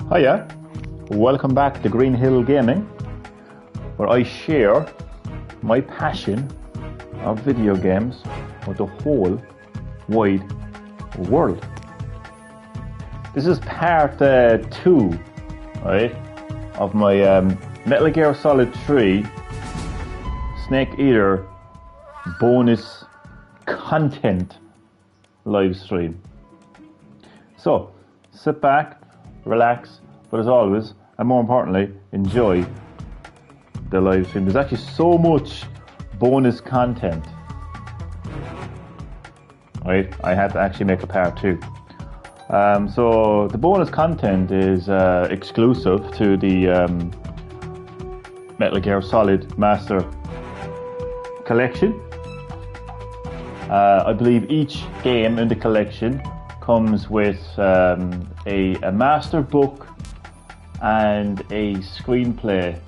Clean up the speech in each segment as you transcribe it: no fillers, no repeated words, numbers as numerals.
Hiya, welcome back to Green Hill Gaming, where I share my passion of video games with the whole wide world. This is part 2, right, of my Metal Gear Solid 3 Snake Eater bonus content live stream. So, sit back, relax, but as always, and more importantly, enjoy the live stream. There's actually so much bonus content. Right, I had to actually make a part 2. So the bonus content is exclusive to the Metal Gear Solid Master Collection. I believe each game in the collection comes with a master book and a screenplay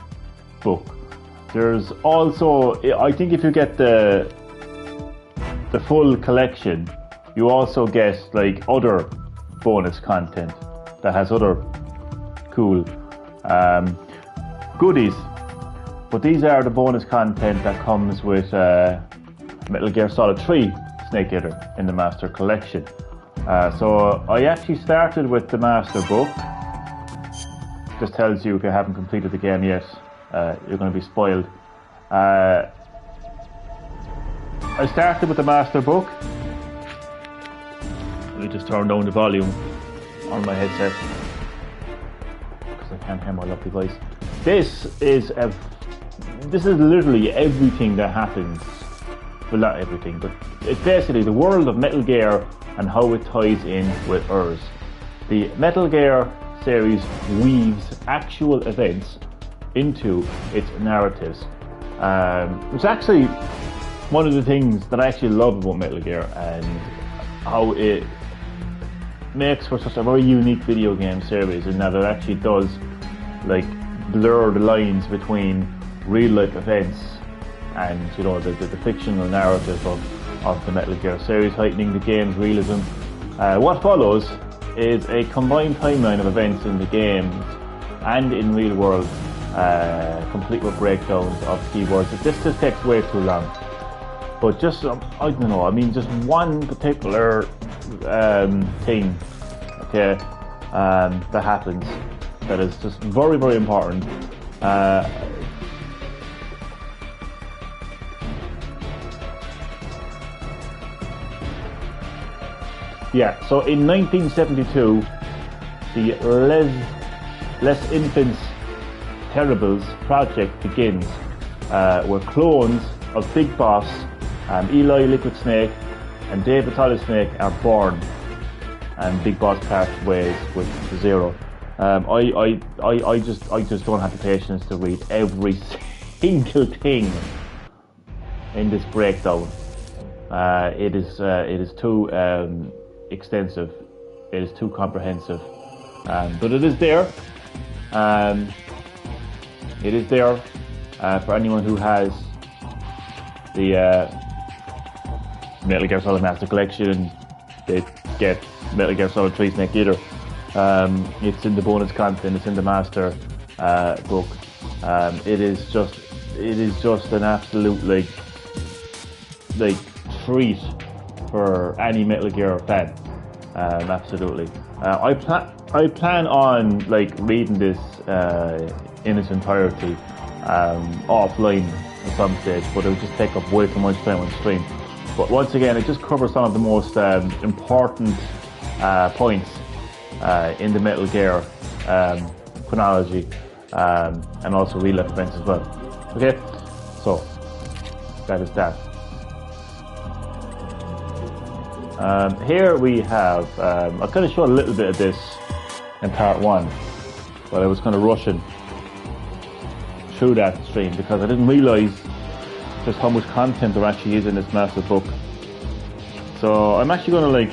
book. There's also, I think if you get the full collection, you also get like other bonus content that has other cool goodies. But these are the bonus content that comes with Metal Gear Solid 3 Snake Eater in the Master Collection. So I actually started with the Master Book. Just tells you if you haven't completed the game yet, you're going to be spoiled. I started with the Master Book. Let me just turn down the volume on my headset because I can't hear my lovely voice. This is literally everything that happens. Well, not everything, but it's basically the world of Metal Gear and how it ties in with ours. The Metal Gear series weaves actual events into its narratives. It's actually one of the things that I actually love about Metal Gear and how it makes for such a very unique video game series, in that it actually does like blur the lines between real life events and, you know, the fictional narrative of the Metal Gear series, heightening the game's realism. What follows is a combined timeline of events in the games and in real world, complete with breakdowns of keywords. This just takes way too long. But just, I don't know, I mean, just one particular thing, okay, that happens that is just very, very important. Yeah, so in 1972, the Les Infants Terribles project begins, where clones of Big Boss, Eli Liquid Snake, and David Solid Snake are born, and Big Boss parts ways with Zero. I just don't have the patience to read every single thing in this breakdown. It is too extensive. It is too comprehensive, but it is there. It is there for anyone who has the Metal Gear Solid Master Collection. They get Metal Gear Solid 3 Snake Eater. It's in the bonus content. It's in the Master book. It is just an absolute like treat for any Metal Gear fan. Absolutely. I plan on like reading this in its entirety offline at some stage, but it would just take up way too much time on stream. But once again, it just covers some of the most important points in the Metal Gear chronology, and also real life events as well. Okay, so that is that. Here we have, I kind of showed a little bit of this in part 1, but I was kind of rushing through that stream because I didn't realise just how much content there actually is in this master book. So I'm actually going to like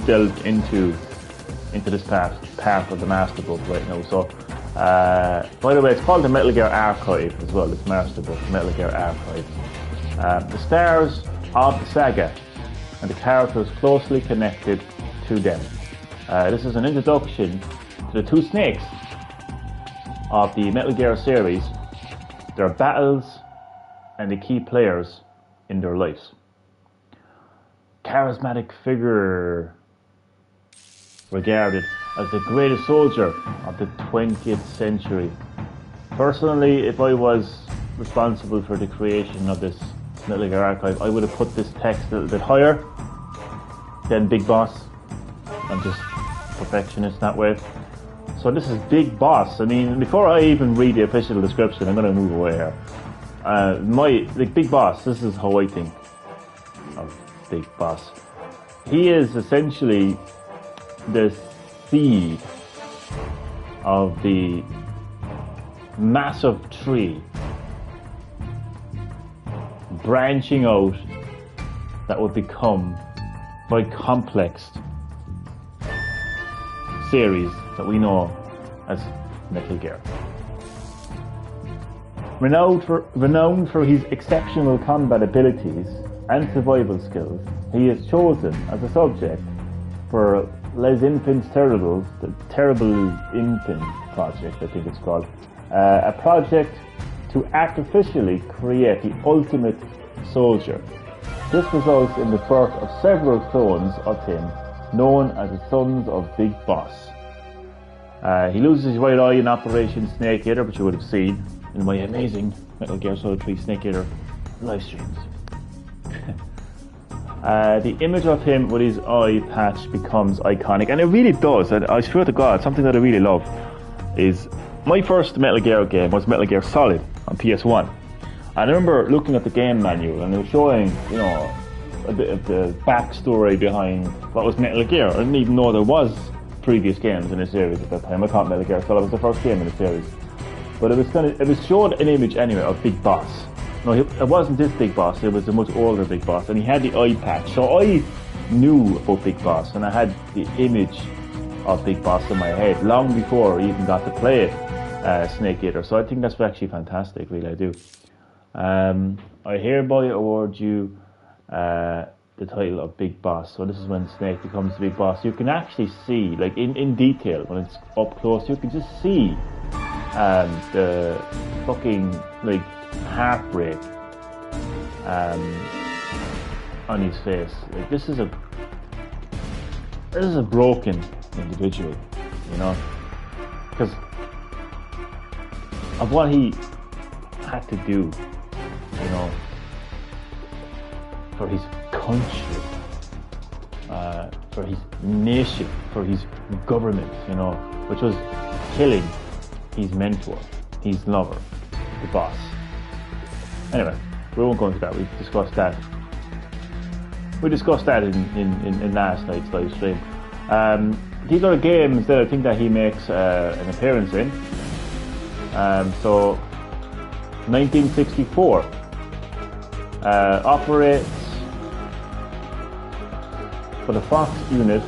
delve into this part of the master book right now. So by the way, it's called the Metal Gear Archive as well. It's master book, Metal Gear Archive. The stars of the saga and the characters closely connected to them. This is an introduction to the two snakes of the Metal Gear series, their battles, and the key players in their lives. Charismatic figure regarded as the greatest soldier of the 20th century. Personally, if I was responsible for the creation of this Metal Gear archive, I would have put this text a little bit higher than Big Boss. I'm just perfectionist that way. So this is Big Boss. I mean, before I even read the official description, I'm going to move away here. Big Boss, this is how I think of Big Boss. He is essentially the seed of the massive tree branching out that would become very complex series that we know as Metal Gear. Renowned for his exceptional combat abilities and survival skills, he is chosen as a subject for Les Infants Terribles, the Terrible Infant Project, I think it's called, a project to artificially create the ultimate soldier. This results in the birth of several clones of him, known as the Sons of Big Boss. He loses his right eye in Operation Snake Eater, which you would have seen in my amazing Metal Gear Solid 3 Snake Eater live streams. The image of him with his eye patch becomes iconic, and it really does. And I swear to God, something that I really love is my first Metal Gear game was Metal Gear Solid on PS1. I remember looking at the game manual, and it was showing, you know, a bit of the backstory behind what was Metal Gear. I didn't even know there was previous games in the series at that time. I thought Metal Gear Solid was the first game in the series, but it was showed an image anyway of Big Boss. No, it wasn't this Big Boss, it was a much older Big Boss, and he had the eye patch. So I knew about Big Boss, and I had the image of Big Boss in my head long before I even got to play Snake Eater. So I think that's actually fantastic, really, I do. I hereby award you the title of Big Boss. So this is when Snake becomes the Big Boss. You can actually see, like in detail, when it's up close, you can just see the fucking, like, heartbreak on his face. Like, this is a broken individual, you know, because of what he had to do, you know, for his country, for his nation, for his government, you know, which was killing his mentor, his lover, the boss. Anyway, we won't go into that. We discussed that. We discussed that in last night's live stream. These are games that I think that he makes an appearance in. So, 1964 operates for the Fox unit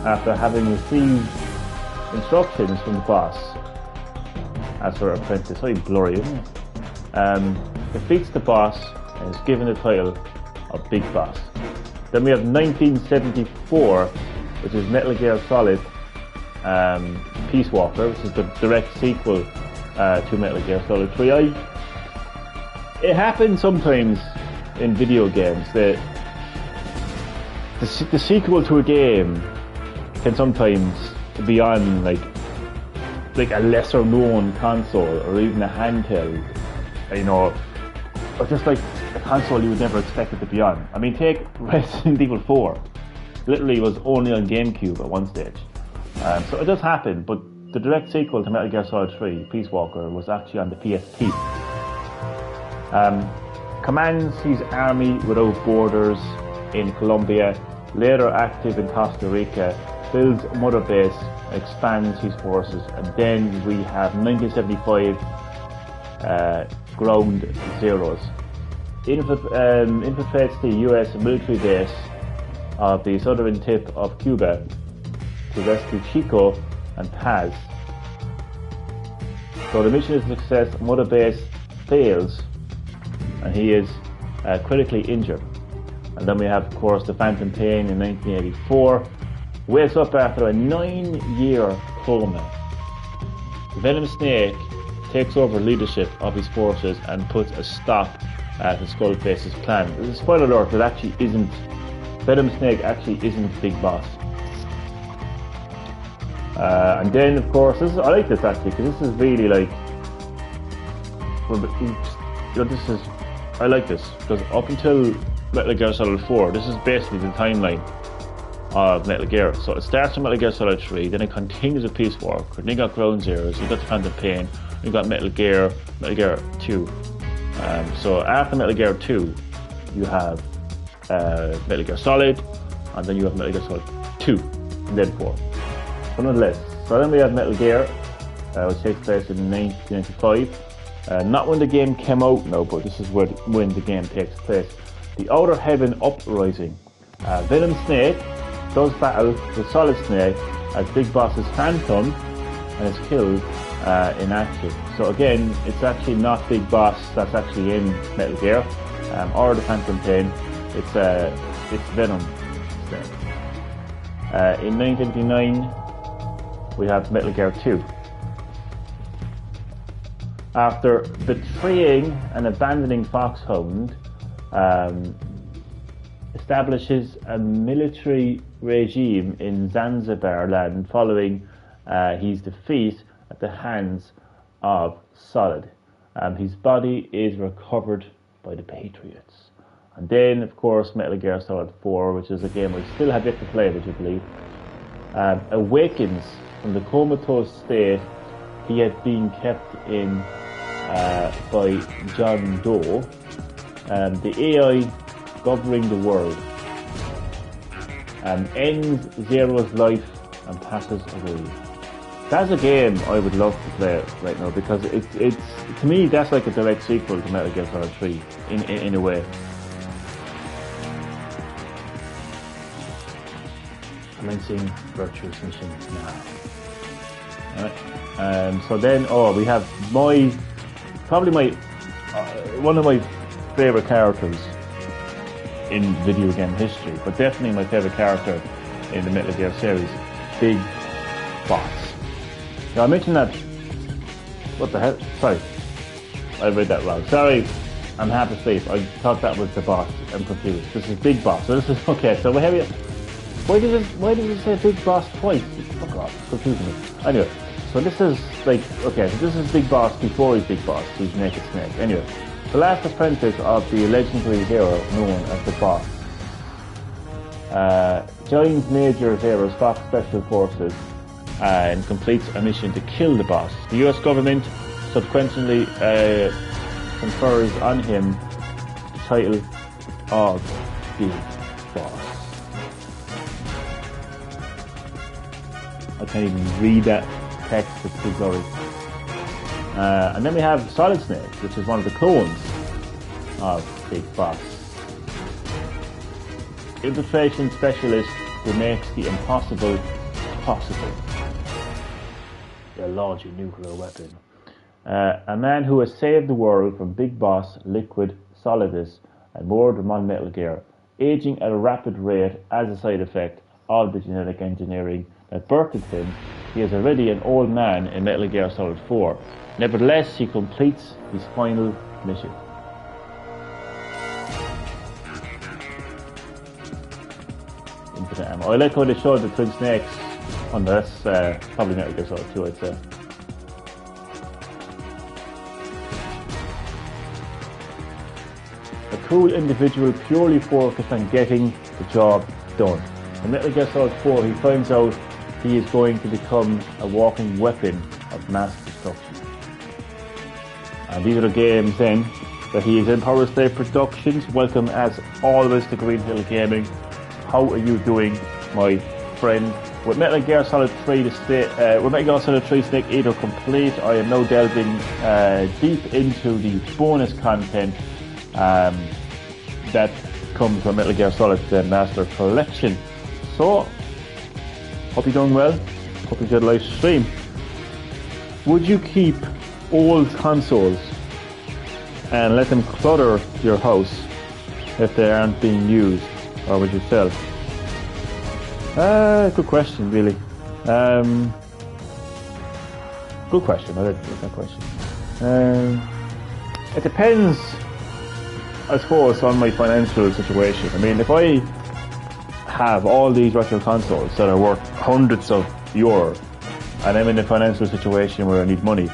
after having received instructions from the boss as her apprentice. So blurry, isn't it? Defeats the boss and is given the title of Big Boss. Then we have 1974, which is Metal Gear Solid Peace Walker, which is the direct sequel to Metal Gear Solid 3. It happens sometimes in video games that the sequel to a game can sometimes be on like a lesser known console or even a handheld, you know, or just like a console you would never expect it to be on. I mean, take Resident Evil 4. Literally was only on GameCube at one stage. So it does happen, but the direct sequel to Metal Gear Solid 3, Peace Walker, was actually on the PSP. Commands his army without borders in Colombia, later active in Costa Rica, builds Mother Base, expands his forces, and then we have 1975 Ground Zeroes. Infiltrates the US military base of the southern tip of Cuba to rescue Chico and Paz. So the mission is a success. Mother Base fails and he is critically injured. And then we have, of course, the Phantom Pain in 1984. Wakes up after a 9-year coma The Venom Snake takes over leadership of his forces and puts a stop to Skullface's plan. Spoiler alert, it actually isn't. Venom Snake actually isn't the big boss. And then, of course, I like this actually, because this is really like, I like this, because up until Metal Gear Solid 4, this is basically the timeline of Metal Gear. So it starts with Metal Gear Solid 3, then it continues with Peace Walker, then you got Ground Zeroes, you got the Phantom Pain, you got Metal Gear 2. So after Metal Gear 2, you have Metal Gear Solid, and then you have Metal Gear Solid 2, and then 4. But nonetheless, so then we have Metal Gear, which takes place in 1995. Not when the game came out, no, but this is when the game takes place. The Outer Heaven Uprising. Venom Snake does battle with Solid Snake as Big Boss's Phantom and is killed in action. So again, it's actually not Big Boss that's actually in Metal Gear, or the Phantom Pain. It's Venom Snake. In 1989, we have Metal Gear 2. After betraying and abandoning Foxhound, establishes a military regime in Zanzibar land following his defeat at the hands of Solid. His body is recovered by the Patriots. And then, of course, Metal Gear Solid 4, which is a game we still have yet to play, would you believe, awakens from the comatose state he had been kept in by John Doe, the AI governing the world, ends Zero's life and passes away. That's a game I would love to play right now, because it's to me that's like a direct sequel to Metal Gear Solid 3 in a way. Commencing virtuous missions now. Alright. So then, we have probably one of my favorite characters in video game history, but definitely my favorite character in the Metal Gear series, Big Boss. Now I mentioned that. What the hell? Sorry, I read that wrong. Sorry, I'm half asleep. I thought that was the boss. I'm confused. This is Big Boss. So this is okay. So why did it say Big Boss twice? Fuck off, it's confusing me. Anyway, so this is like, okay, so this is Big Boss before he's Big Boss, he's Naked Snake. Anyway, the last apprentice of the legendary hero known as the Boss. Joins Major Zero's Fox Special Forces and completes a mission to kill the Boss. The US government subsequently confers on him the title of Big Boss. I can't even read that text, it's too blurry. And then we have Solid Snake, which is one of the clones of Big Boss. Infiltration specialist who makes the impossible possible. They'll launch a nuclear weapon. A man who has saved the world from Big Boss, Liquid, Solidus, and more than one Metal Gear, aging at a rapid rate as a side effect of the genetic engineering that birthed him. He is already an old man in Metal Gear Solid 4. Nevertheless, he completes his final mission. Infinite ammo. I like how they showed the twin snakes on this. Probably Metal Gear Solid 2, I'd say. A cool individual purely focused on getting the job done. In Metal Gear Solid 4, he finds out he is going to become a walking weapon of mass destruction. And these are the games then that he is in. Power Slave Productions. Welcome as always to Green Hill Gaming. How are you doing, my friend? With Metal Gear Solid 3, with Metal Gear Solid 3 Snake Eater complete, I am now delving deep into the bonus content that comes from Metal Gear Solid Master Collection. So, hope you're doing well. Hope you enjoyed the live stream. Would you keep old consoles and let them clutter your house if they aren't being used, or would you sell? Good question, really. Good question. I like that question. It depends, I suppose, on my financial situation. I mean, if I have all these retro consoles that are worth hundreds of euros, and I'm in a financial situation where I need money,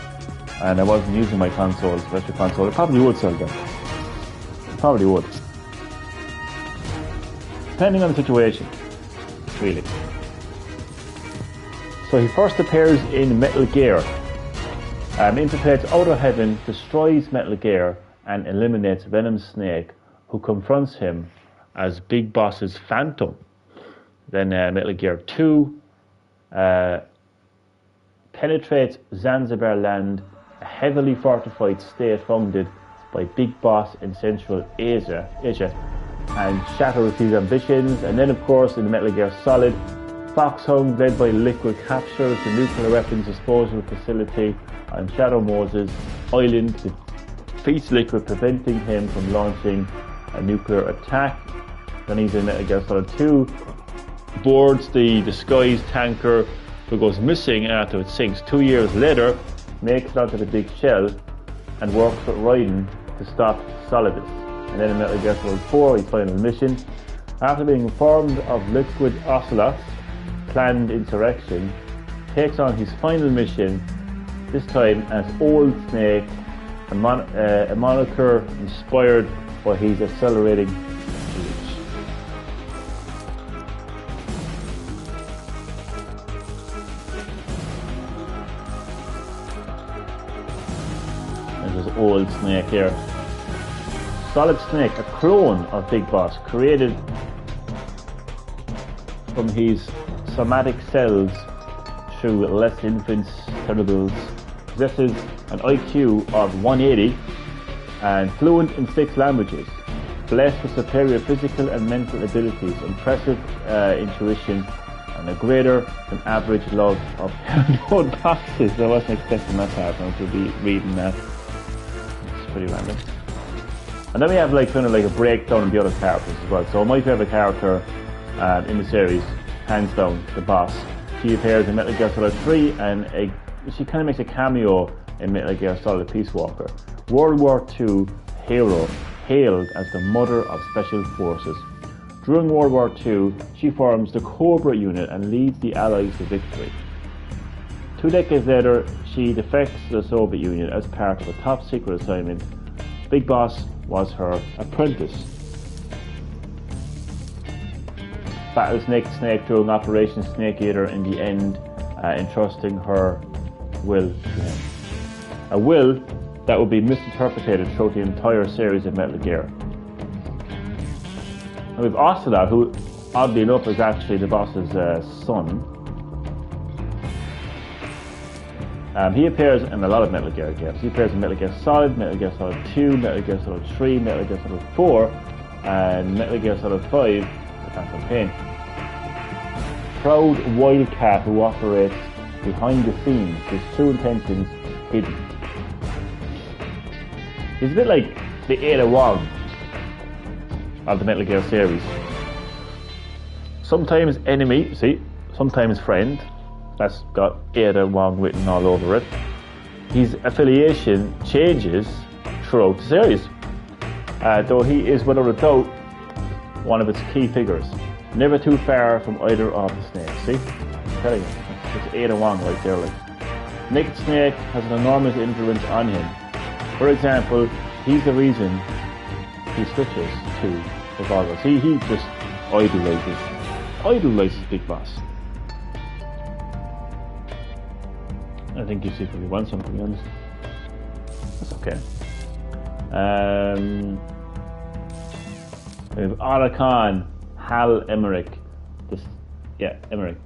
and I wasn't using my consoles, retro console, I probably would sell them. Probably would. Depending on the situation, really. So he first appears in Metal Gear. Interprets Outer Heaven, destroys Metal Gear, and eliminates Venom Snake, who confronts him as Big Boss's Phantom. Then Metal Gear 2 penetrates Zanzibar land, a heavily fortified state founded by Big Boss in Central Asia, and shatters his ambitions. And then, of course, in Metal Gear Solid, Foxhound, led by Liquid, captures the nuclear weapons disposal facility on Shadow Moses Island, defeats Liquid, preventing him from launching a nuclear attack. Then he's in Metal Gear Solid 2, boards the disguised tanker who goes missing after it sinks. 2 years later, makes it onto the big shell and works with Raiden to stop Solidus. And then in Metal Gear Solid 4, his final mission, after being informed of Liquid Ocelot's planned insurrection, takes on his final mission, this time as Old Snake, a moniker inspired by his accelerating age. There's this Old Snake here. Solid Snake, a clone of Big Boss, created from his somatic cells through less infants cerebrals, possesses an IQ of 180 and fluent in 6 languages, blessed with superior physical and mental abilities, impressive intuition, and a greater than average love of cardboard boxes. I wasn't expecting that part to be reading that. It's pretty random. And then we have kind of a breakdown of the other characters as well. So my favourite character in the series, hands down, the boss. She appears in Metal Gear Solid 3 and she kind of makes a cameo in Metal Gear Solid Peace Walker. World War II hero, hailed as the mother of special forces. During World War II, she forms the Cobra unit and leads the Allies to victory. 2 decades later, she defects to the Soviet Union as part of a top secret assignment. Big Boss was her apprentice. Battle Snake during Operation Snake Eater in the end, entrusting her will to him. A will that would be misinterpreted throughout the entire series of Metal Gear. And we have Ocelot, who oddly enough is actually the boss's son. He appears in a lot of Metal Gear games. He appears in Metal Gear Solid, Metal Gear Solid 2, Metal Gear Solid 3, Metal Gear Solid 4, and Metal Gear Solid 5, the Phantom Pain. Proud wildcat who operates behind the scenes, his true intentions hidden. He's a bit like the EATER Wong of the Metal Gear series. Sometimes enemy, sometimes friend. That's got EATER Wong written all over it. His affiliation changes throughout the series, though he is without a doubt one of its key figures. Never too far from either of the snakes. See? I'm telling you, it's EATER Wong right there. Naked Snake has an enormous influence on him. For example, he's the reason he switches to revolvers. He just idolizes Big Boss. I think you secretly want something, to be honest. That's okay. We have Otacon, Hal Emmerich. Emmerich.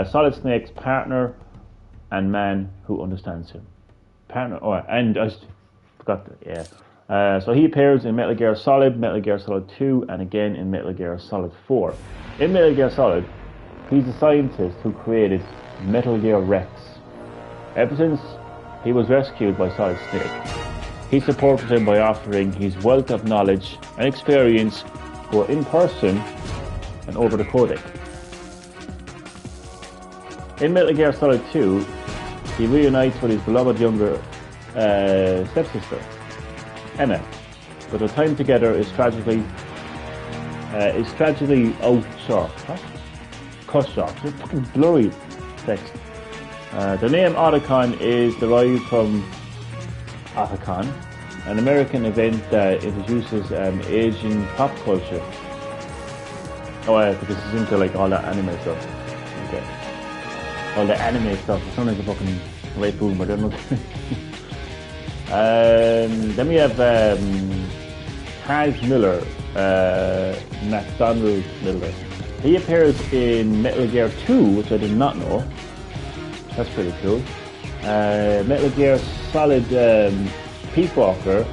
Solid Snake's partner and man who understands him. So he appears in Metal Gear Solid, Metal Gear Solid 2, and again in Metal Gear Solid 4. In Metal Gear Solid, he's the scientist who created Metal Gear Rex. Ever since he was rescued by Solid Snake, he supported him by offering his wealth of knowledge and experience, both in person and over the codec. In Metal Gear Solid 2, he reunites with his beloved younger stepsister, Emma. But their time together is tragically cut short. It's fucking blurry text. The name Otacon is derived from Otacon, an American event that introduces Asian pop culture. Oh yeah, because it's into like all that anime stuff. Okay. All the anime stuff. It sounds like a fucking late boomer, don't it? Then we have Taz Miller, McDonald Miller. He appears in Metal Gear 2, which I did not know. That's pretty cool. Metal Gear Solid Peace Walker,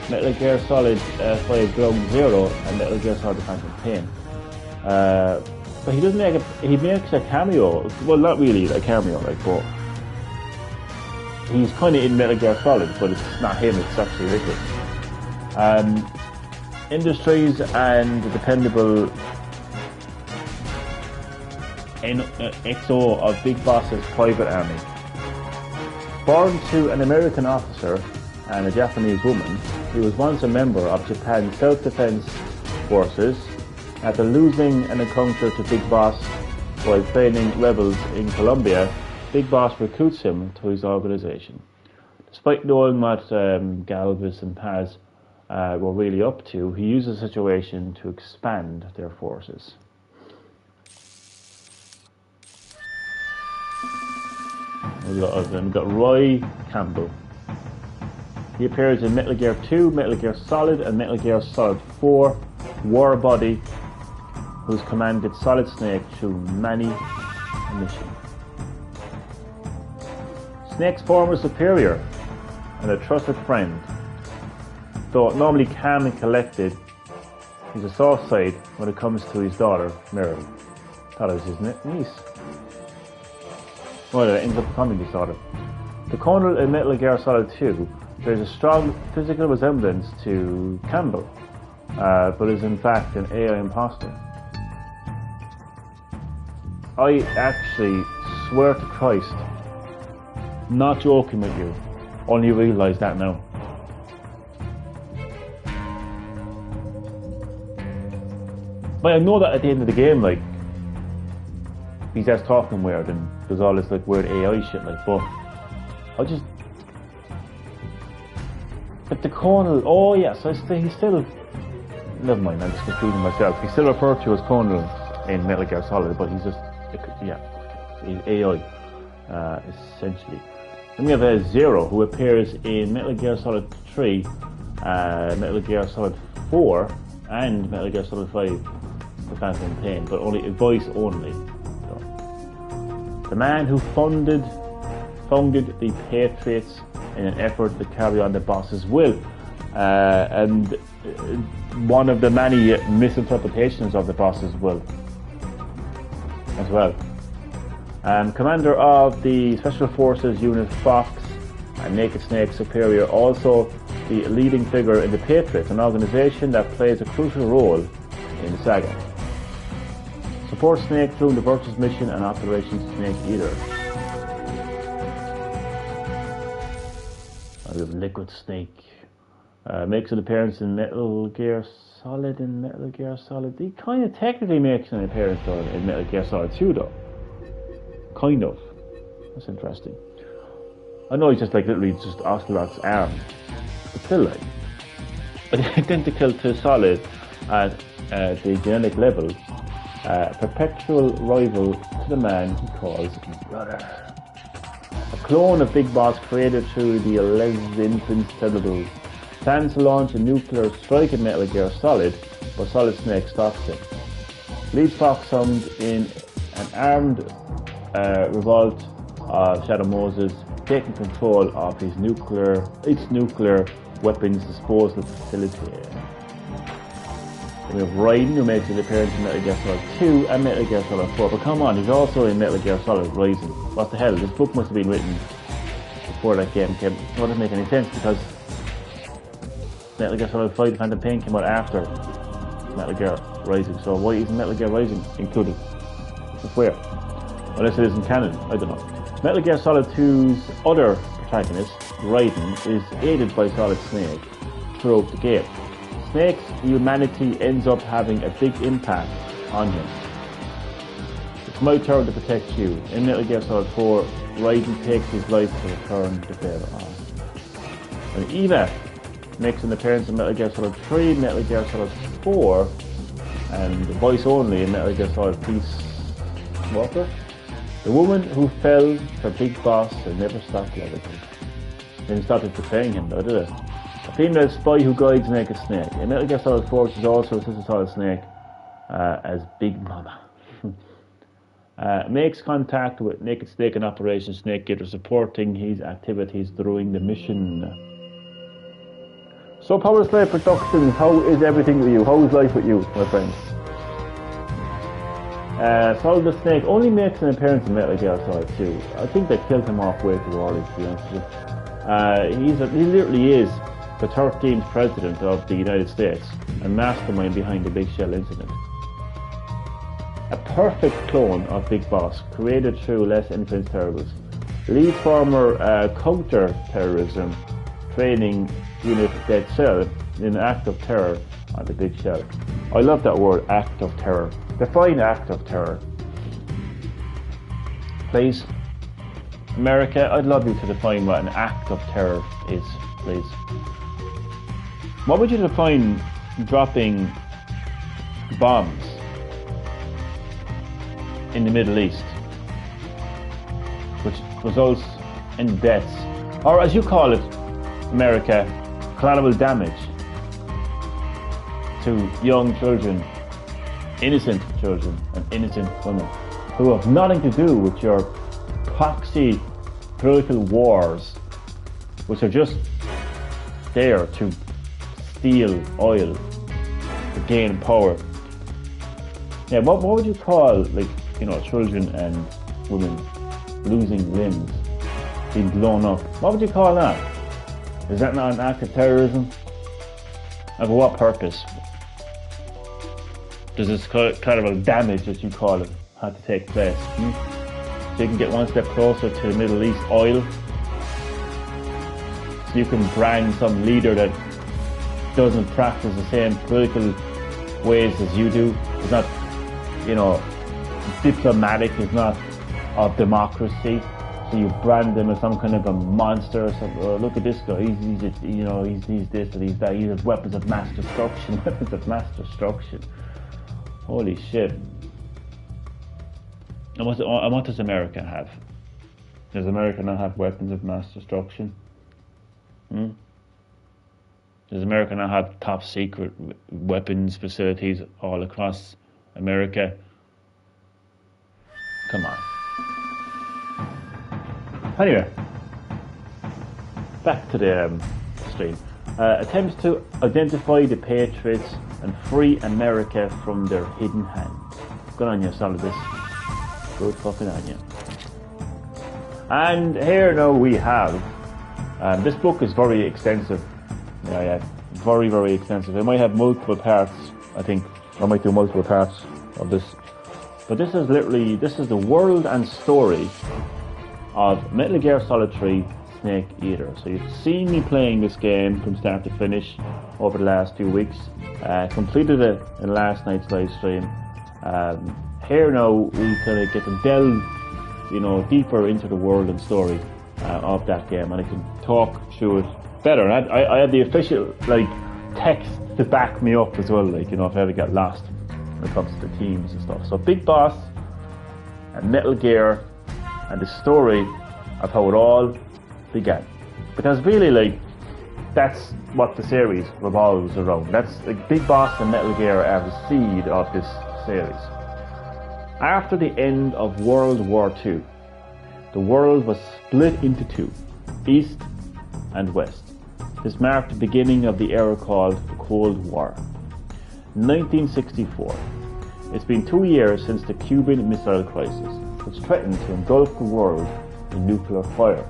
Metal Gear Solid 5 Ground Zero, and Metal Gear Solid Phantom Pain. But he doesn't he makes a cameo. Well, not really a cameo, like, but he's kind of in Metal Gear Solid, but it's not him, it's actually Ricky. Industries and dependable XO of Big Boss's private army. Born to an American officer and a Japanese woman, he was once a member of Japan's self-defense forces. After losing an encounter to Big Boss while training rebels in Colombia, Big Boss recruits him to his organization. Despite knowing what Galvis and Paz were really up to, he uses the situation to expand their forces. We've got Roy Campbell. He appears in Metal Gear 2, Metal Gear Solid, and Metal Gear Solid 4. Warbody, who's commanded Solid Snake through many missions. Snake's former superior and a trusted friend. Though normally calm and collected, he's a soft side when it comes to his daughter, Meryl. Thought it was his niece. Well, it ends up becoming his daughter. The Colonel in Metal Gear Solid 2 bears a strong physical resemblance to Campbell, but is in fact an AI imposter. I actually swear to Christ, not joking with you, only realise that now. But I know that at the end of the game, like, he's just talking weird and there's all this like weird AI shit, like, but I just... But the Colonel, oh yes, he's still... Never mind, I'm just confusing myself. He's still referred to as Colonel in Metal Gear Solid, but he's just, yeah, he's AI, essentially. Then we have Zero, who appears in Metal Gear Solid 3, Metal Gear Solid 4, and Metal Gear Solid 5, The Phantom Pain, but only voice only. So. The man who founded the Patriots in an effort to carry on the boss's will, and one of the many misinterpretations of the boss's will as well. Commander of the Special Forces Unit Fox and Naked Snake Superior, also the leading figure in the Patriots, an organization that plays a crucial role in the saga. Support Snake through the Virtuous Mission and Operation Snake Eater. We have Liquid Snake. Makes an appearance in Metal Gear Solid and Metal Gear Solid. He kind of technically makes an appearance in Metal Gear Solid 2 though. Kind of. That's interesting. I know he's just like literally just Ocelot's arm. But still like. Identical to Solid at the genetic level. Perpetual rival to the man he calls brother. A clone of Big Boss created through the 11th Cerebral plans to launch a nuclear strike at Metal Gear Solid, but Solid Snake stops him. Leads Fox summoned in an armed revolt of Shadow Moses, taking control of its nuclear weapons disposal facility. We have Raiden, who makes his appearance in Metal Gear Solid 2 and Metal Gear Solid 4. But come on, he's also in Metal Gear Solid Rising. What the hell? This book must have been written before that game came. It doesn't make any sense because Metal Gear Solid 5 The Phantom Pain came out after Metal Gear Rising. So why isn't Metal Gear Rising included? It's weird. Unless it isn't canon, I don't know. Metal Gear Solid 2's other protagonist, Raiden, is aided by Solid Snake throughout the game. Snake's humanity ends up having a big impact on him. It's my turn to protect you. In Metal Gear Solid 4, Raiden takes his life to return the favor on. And Eva makes an appearance in Metal Gear Solid 3, Metal Gear Solid 4, and voice only in Metal Gear Solid Peace Walker. The woman who fell for Big Boss and never stopped loving him. Didn't stop betraying him though, did it? A female spy who guides Naked Snake. In Metal Gear Solid 4, she's also assisted Solid Snake as Big Mama. Makes contact with Naked Snake in Operation Snake Eater, supporting his activities during the mission. So Power Slave Productions, how is everything with you? How is life with you, my friends? Solid Snake only makes an appearance in Metal Gear Solid 2. I think they killed him off way too early, to be honest with you. He literally is the 13th President of the United States and mastermind behind the Big Shell incident. A perfect clone of Big Boss, created through less influenced terribles. Lead former counter-terrorism training unit Dead Cell in an act of terror on the Big Shell. I love that word, act of terror. Define act of terror. Please. America, I'd love you to define what an act of terror is, please. What would you define dropping bombs in the Middle East, which results in deaths, or as you call it, America, collateral damage to young children, innocent children and innocent women who have nothing to do with your proxy political wars, which are just there to steal oil, to gain power. Yeah, what would you call, like, you know, children and women losing limbs, being blown up? What would you call that? Is that not an act of terrorism? And for what purpose? Does this collateral damage, as you call it, have to take place? So you can get one step closer to the Middle East oil? So you can brand some leader that doesn't practice the same political ways as you do, is not, you know, diplomatic, is not of democracy. So you brand them as some kind of a monster or something. Oh, look at this guy, he's this and he's that. He has weapons of mass destruction. Weapons of mass destruction. Holy shit. And what does America have? Does America not have weapons of mass destruction? Does America not have top secret weapons facilities all across America? Come on. Anyway, back to the stream. Attempts to identify the Patriots and free America from their hidden hands. Good on you, Solid. This. Good fucking on you. And here now we have, this book is very extensive. Yeah, very, very extensive. It might have multiple parts, I think. I might do multiple parts of this. But this is literally, this is the world and story of Metal Gear Solid 3 Snake Eater. So you've seen me playing this game from start to finish over the last 2 weeks. Completed it in last night's live stream. Here now we kind of get to delve, you know, deeper into the world and story of that game, and I can talk through it better. And I have the official like text to back me up as well, like, you know, if I ever get lost when it comes to the teams and stuff. So Big Boss and Metal Gear and the story of how it all began, because really, like, that's what the series revolves around. That's like Big Boss and Metal Gear are the seed of this series. After the end of World War II, the world was split into two, East and West. This marked the beginning of the era called the Cold War. 1964. It's been 2 years since the Cuban Missile Crisis, which threatened to engulf the world in nuclear fire.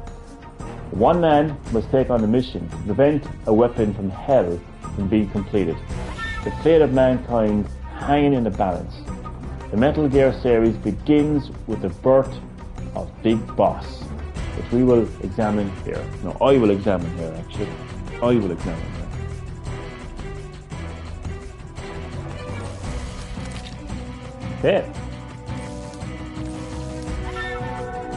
One man must take on the mission to prevent a weapon from hell from being completed. The fate of mankind hanging in the balance. The Metal Gear series begins with the birth of Big Boss, which we will examine here. No, I will examine here actually. I will examine here. Okay.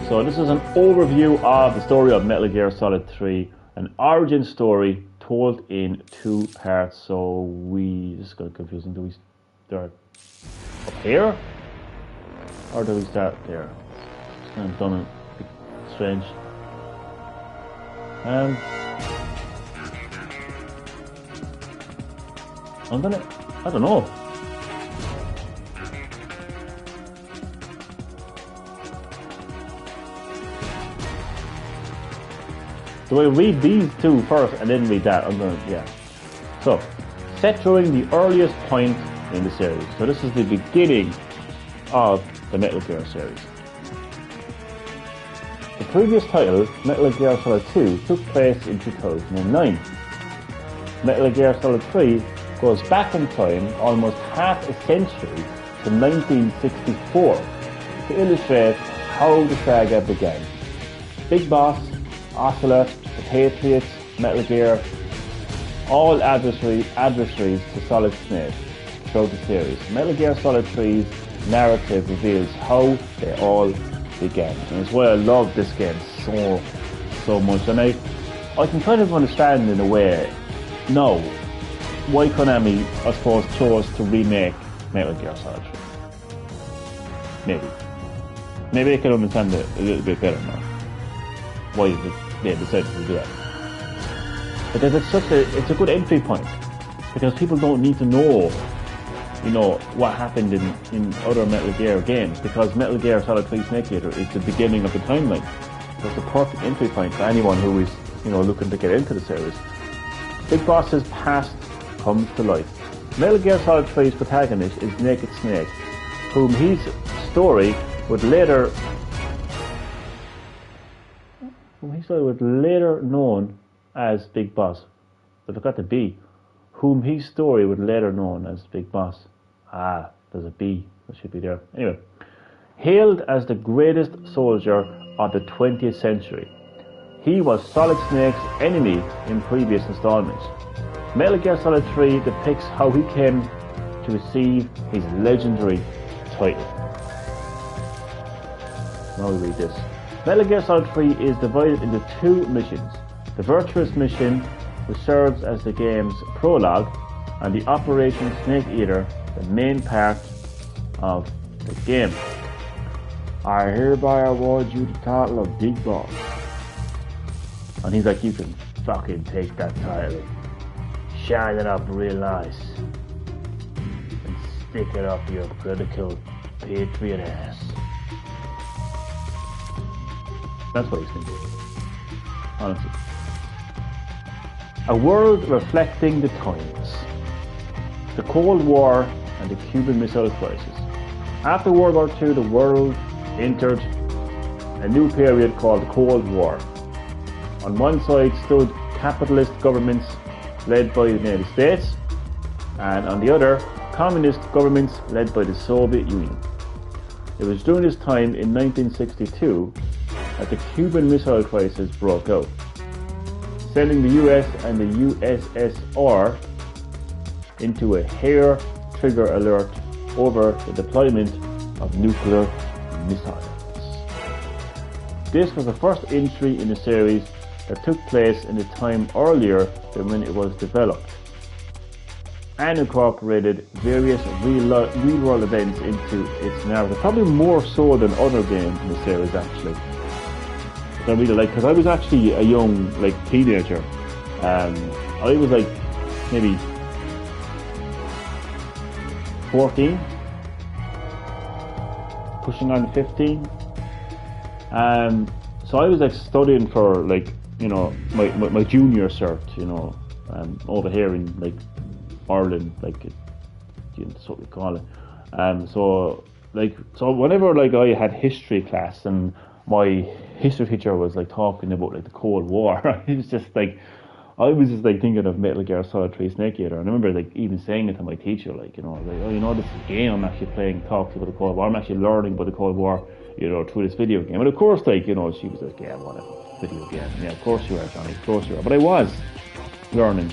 So this is an overview of the story of Metal Gear Solid 3, an origin story told in 2 parts. So this is kind of confusing. Do we start up here? Or do we start there? It's kind of done a bit strange. I don't know. Do I read these 2 first and then read that? Yeah. So, set during the earliest point in the series. So this is the beginning of the Metal Gear series. The previous title, Metal Gear Solid 2, took place in 2009. Metal Gear Solid 3 goes back in time almost half a century to 1964 to illustrate how the saga began. Big Boss, Ocelot, the Patriots, Metal Gear, all adversaries to Solid Snake throughout the series. Metal Gear Solid 3's narrative reveals how they all began. And it's why I love this game so much. And I can kind of understand in a way now why Konami, I suppose, chose to remake Metal Gear Solid 3. Maybe I can understand it a little bit better now. Why they decided to do that. Because it's a good entry point. Because people don't need to know, what happened in other Metal Gear games. Because Metal Gear Solid 3 Snake Eater is the beginning of the timeline. So it's a perfect entry point for anyone who is, looking to get into the series. Big Boss's past comes to life. Metal Gear Solid 3's protagonist is Naked Snake, whom his story would later known as Big Boss. I forgot the B. Whom his story would later known as Big Boss. There's a B. That should be there. Anyway. Hailed as the greatest soldier of the 20th century, he was Solid Snake's enemy in previous installments. Metal Gear Solid 3 depicts how he came to receive his legendary title. Now we read this. Metal Gear Solid 3 is divided into 2 missions. The Virtuous mission, which serves as the game's prologue, and the Operation Snake Eater, the main part of the game. I hereby award you the title of Big Boss. And he's like, you can fucking take that title, shine it up real nice, and stick it up your critical patriot ass. That's what he's thinking, honestly. A world reflecting the times. The Cold War and the Cuban Missile Crisis. After World War II, the world entered a new period called the Cold War. On one side stood capitalist governments led by the United States, and on the other, communist governments led by the Soviet Union. It was during this time in 1962 that the Cuban Missile Crisis broke out, sending the US and the USSR into a hair trigger alert over the deployment of nuclear missiles. This was the first entry in the series that took place in a time earlier than when it was developed, and incorporated various real-world events into its narrative, probably more so than other games in the series actually. I really like, because I was actually a young teenager. I was maybe 14, pushing on 15. So I was studying for my junior cert, over here in Ireland, that's what we call it. So whenever I had history class and my history teacher was talking about the Cold War, I was just thinking of Metal Gear Solid 3 Snake Eater. And I remember even saying it to my teacher, this is a game I'm actually playing, talking about the Cold War. I'm actually learning about the Cold War through this video game. And of course, like, she was like, yeah, whatever, video game. Yeah, of course you are, Johnny, of course you are. But I was learning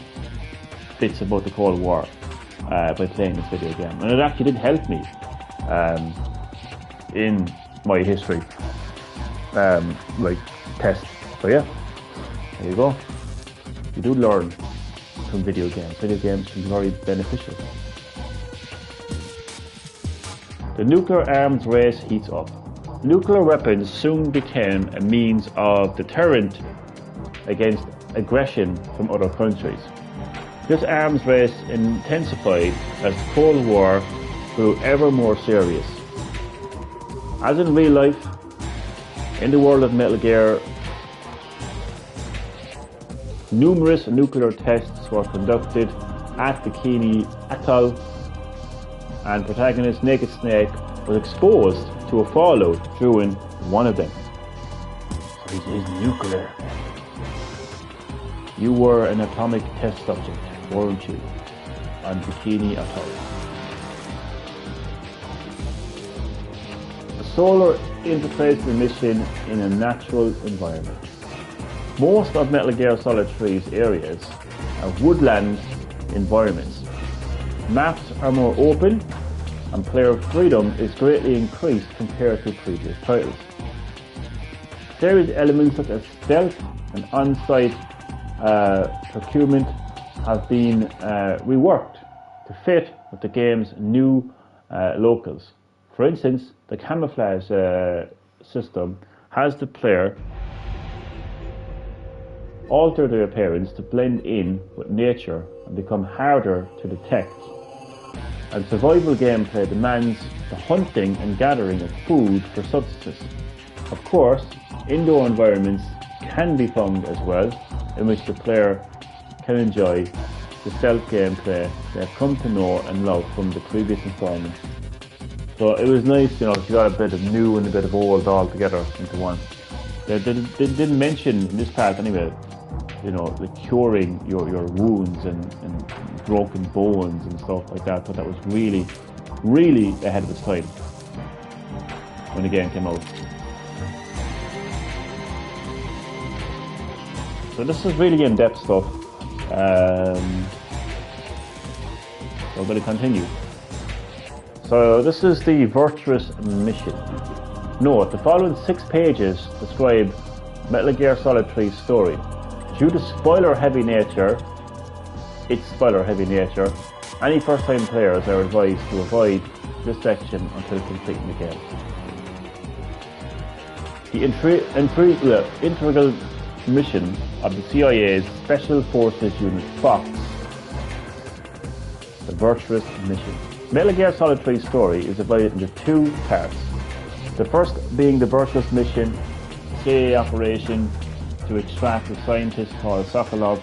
bits about the Cold War by playing this video game. And it actually did help me in my history test. So yeah, there you go. You do learn from video games. Video games can be very beneficial. The nuclear arms race heats up. Nuclear weapons soon became a means of deterrent against aggression from other countries. This arms race intensified as the Cold War grew ever more serious. As in real life, in the world of Metal Gear, numerous nuclear tests were conducted at Bikini Atoll, and protagonist Naked Snake was exposed to a fallout during one of them. So he's nuclear. You were an atomic test subject, weren't you, on Bikini Atoll? The solar infiltrates the mission in a natural environment. Most of Metal Gear Solid 3's areas are woodland environments. Maps are more open, and player freedom is greatly increased compared to previous titles. Series elements such as stealth and on-site procurement have been reworked to fit with the game's new locals. For instance, the camouflage system has the player alter their appearance to blend in with nature and become harder to detect. And survival gameplay demands the hunting and gathering of food for subsistence. Of course, indoor environments can be found as well, in which the player can enjoy the stealth gameplay they have come to know and love from the previous installments. So it was nice, you got a bit of new and a bit of old all together into one. They didn't mention in this part anyway, like curing your wounds and broken bones and stuff like that. But that was really, really ahead of its time when the game came out. So this is really in-depth stuff. So I'm going to continue. So this is the virtuous mission. Note, the following 6 pages describe Metal Gear Solid 3's story. Due to its spoiler-heavy nature, any first-time players are advised to avoid this section until completing the game. The integral mission of the CIA's Special Forces Unit Fox, the virtuous mission. Metal Gear Solid 3's story is divided into 2 parts. The first being the virtuous mission, CIA operation to extract a scientist called Sokolov.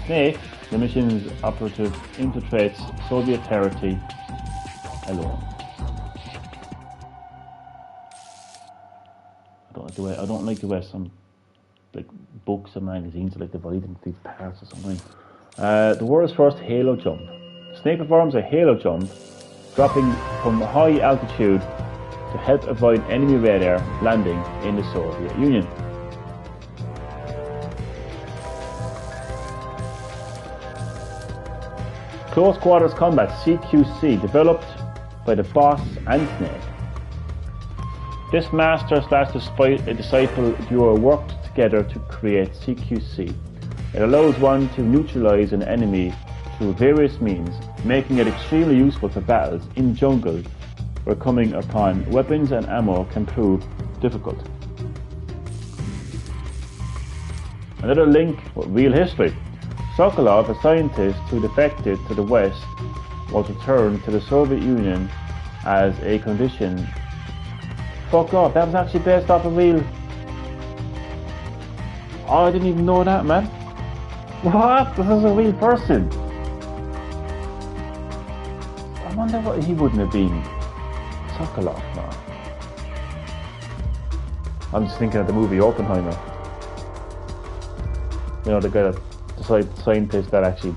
Snake, the mission's operative, infiltrates Soviet territory alone. I don't like the way some books and magazines are divided into these parts or something. The world's first Halo jump. Snake performs a Halo jump, dropping from a high altitude to help avoid enemy radar landing in the Soviet Union. Close Quarters Combat, CQC, developed by the boss and Snake. This master/disciple duo worked together to create CQC. It allows one to neutralize an enemy through various means, making it extremely useful for battles in jungle where coming upon weapons and ammo can prove difficult. Another link with real history. Sokolov, a scientist who defected to the West, was returned to the Soviet Union as a condition. Fuck off, that was actually based off a real... Oh, I didn't even know that, man. What? This is a real person. I wonder what he wouldn't have been. Sokolov, man. I'm just thinking of the movie Oppenheimer. You know, the guy that, the scientist that actually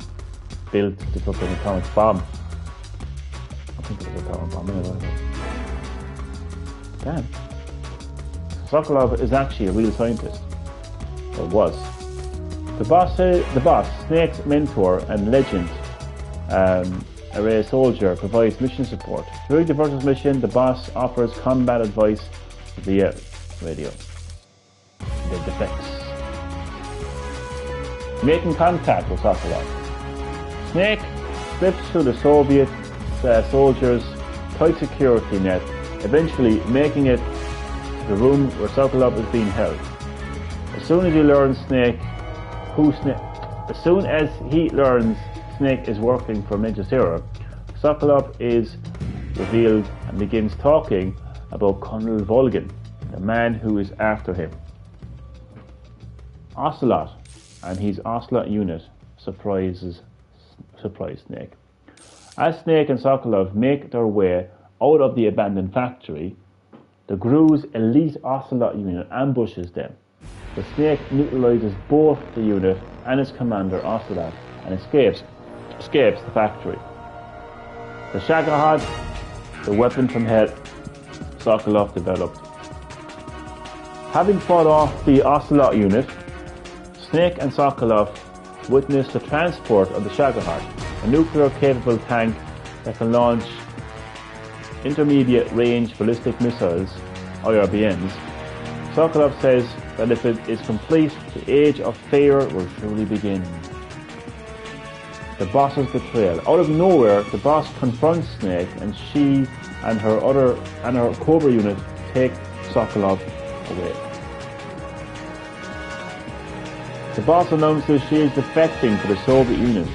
built the fucking atomic bomb. I think it was an atomic bomb, anyway. Damn. Sokolov is actually a real scientist. Or was. The boss, Snake's mentor and legend, array soldier, provides mission support. During the Versus mission, the boss offers combat advice via radio. The defects. Making contact with Sokolov. Snake slips through the Soviet soldiers' tight security net, eventually making it to the room where Sokolov is being held. As soon as he learns Snake is working for Major Zero, Sokolov is revealed and begins talking about Colonel Volgin, the man who is after him. Ocelot and his Ocelot unit surprise Snake. As Snake and Sokolov make their way out of the abandoned factory, the GRU's elite Ocelot unit ambushes them. The Snake neutralizes both the unit and its commander Ocelot and escapes the factory. The Shagohod, the weapon from hell Sokolov developed. Having fought off the Ocelot unit, Snake and Sokolov witnessed the transport of the Shagohod, a nuclear-capable tank that can launch intermediate-range ballistic missiles, IRBMs. Sokolov says that if it is complete, the age of fear will truly begin. The boss's betrayal. Out of nowhere, the boss confronts Snake, and she and her Cobra unit take Sokolov away. The boss announces she is defecting to the Soviet Union,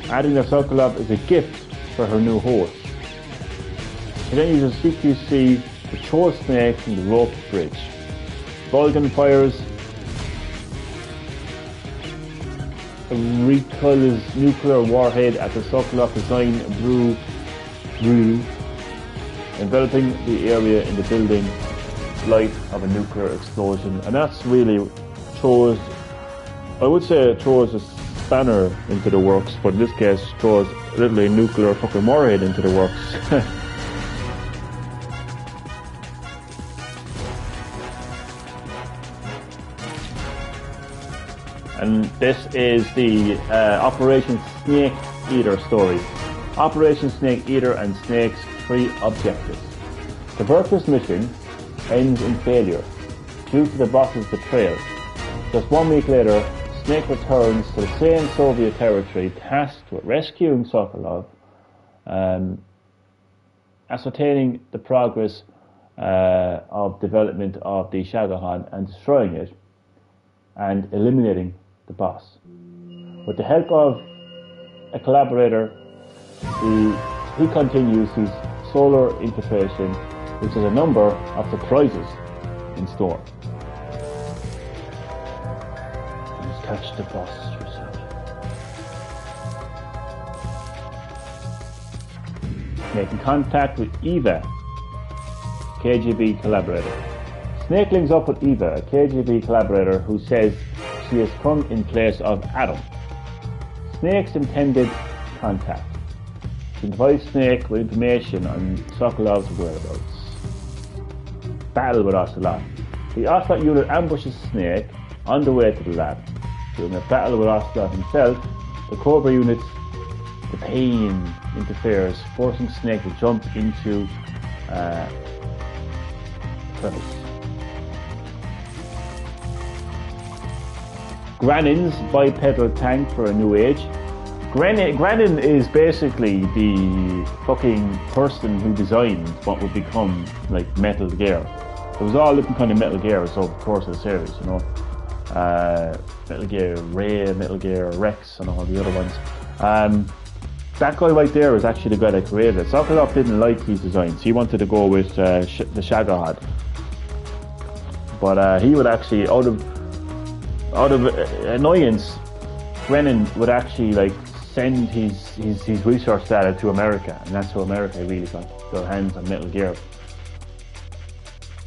adding that Sokolov is a gift for her new host. She then uses CQC to throw Snake from the rope bridge. Volgin fires recoils nuclear warhead at the Sokolov design brew, enveloping the area in the building light of a nuclear explosion. And that's really throws a spanner into the works, but in this case throws literally a nuclear fucking warhead into the works. And this is the Operation Snake Eater story. Operation Snake Eater and Snake's 3 objectives. The Virtus mission ends in failure due to the boss's betrayal. Just 1 week later, Snake returns to the same Soviet territory tasked with rescuing Sokolov, ascertaining the progress of development of the Shagohod and destroying it, and eliminating the boss. With the help of a collaborator, he continues his solar infiltration, which has a number of surprises in store. Just catch the boss yourself. Making contact with Eva, KGB collaborator. Snake links up with Eva, a KGB collaborator who says she has come in place of Adam, Snake's intended contact. She provides Snake with information on Sokolov's whereabouts. Battle with Ocelot. The Ocelot unit ambushes Snake on the way to the lab. During a battle with Ocelot himself, the Cobra unit's pain interferes, forcing Snake to jump into crevice. Granin's bipedal tank for a new age. Granin is basically the fucking person who designed what would become like Metal Gear. It was all looking kind of Metal Gear over the course of the series, you know. Metal Gear Ray, Metal Gear Rex, and all the other ones. That guy right there is actually the guy that created it. Sokolov didn't like his designs. He wanted to go with the Shagohod. But he would actually, out of annoyance, Brennan would actually like send his research data to America, and that's how America really got their hands on Metal Gear.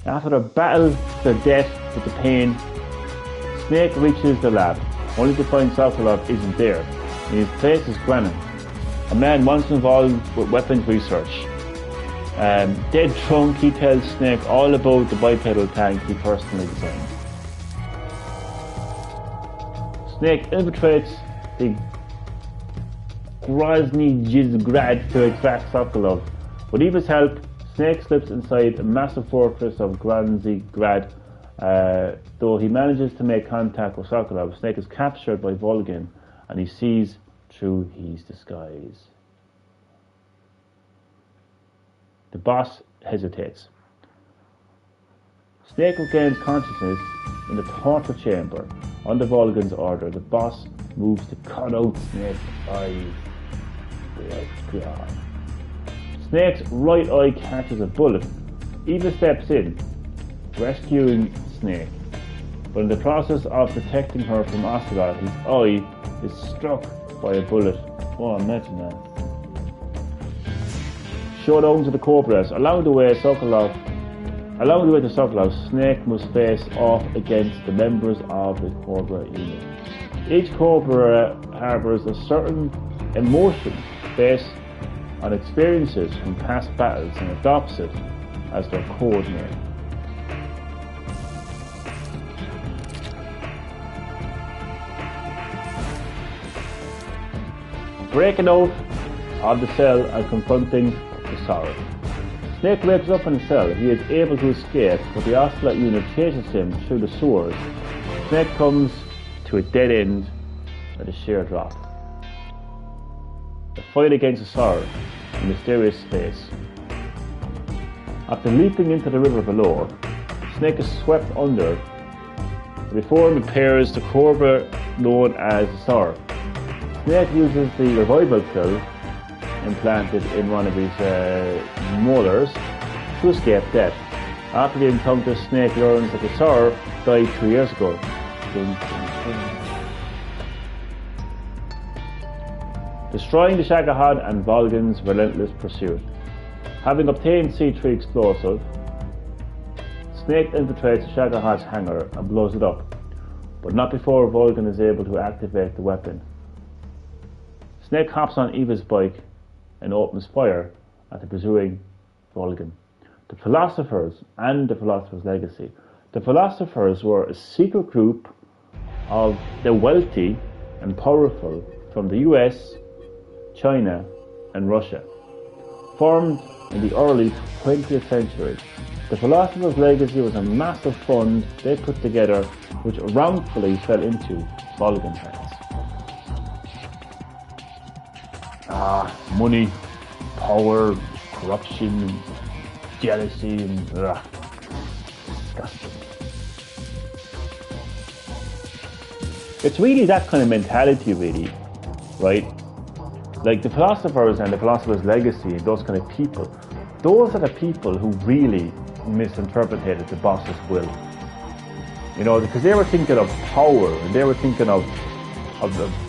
After the battle, the death with the pain, Snake reaches the lab, only to find Sokolov isn't there. In his place is Grannon, a man once involved with weapons research. Dead trunk, he tells Snake all about the bipedal tank he personally designed. Snake infiltrates the Grozny Jizgrad to extract Sokolov. With Eva's help, Snake slips inside a massive fortress of Grozny Grad. Though he manages to make contact with Sokolov, Snake is captured by Volgin and he sees through his disguise. The boss hesitates. Snake regains consciousness in the torture chamber. Under Volgin's order, the boss moves to cut out Snake's eyes. Snake's right eye catches a bullet. Eva steps in, rescuing Snake. But in the process of protecting her from Ocelot, his eye is struck by a bullet. Oh, imagine that. Showdown to the Cobras. Along the way to Sokolov, Snake must face off against the members of the Cobra unit. Each Cobra harbours a certain emotion based on experiences from past battles and adopts it as their code name. Breaking out of the cell and confronting the Sorrow. Snake wakes up in the cell. He is able to escape, but the Ocelot unit chases him through the sewers. Snake comes to a dead end at a sheer drop. A fight against the Sorrow in mysterious space. After leaping into the river below, Snake is swept under. Before him appears the Cobra known as the Sorrow. Snake uses the revival pill implanted in one of his molars to escape death. After the encounter, Snake learns that the Sorrow died 2 years ago. Destroying the Shagohod and Volgin's relentless pursuit. Having obtained C3 explosive, Snake infiltrates the Shagohod's hangar and blows it up, but not before Volgin is able to activate the weapon. Snake hops on Eva's bike and opens fire at the pursuing Volgin. The Philosophers and the Philosopher's Legacy. The Philosophers were a secret group of the wealthy and powerful from the US, China and Russia. Formed in the early 20th century, the Philosopher's Legacy was a massive fund they put together which wrongfully fell into Volgin's hands. Money, power, corruption, jealousy, and disgusting. It's really that kind of mentality, really, right? Like the Philosophers and the Philosopher's Legacy, those kind of people, those are the people who really misinterpreted the boss's will. You know, because they were thinking of power and they were thinking of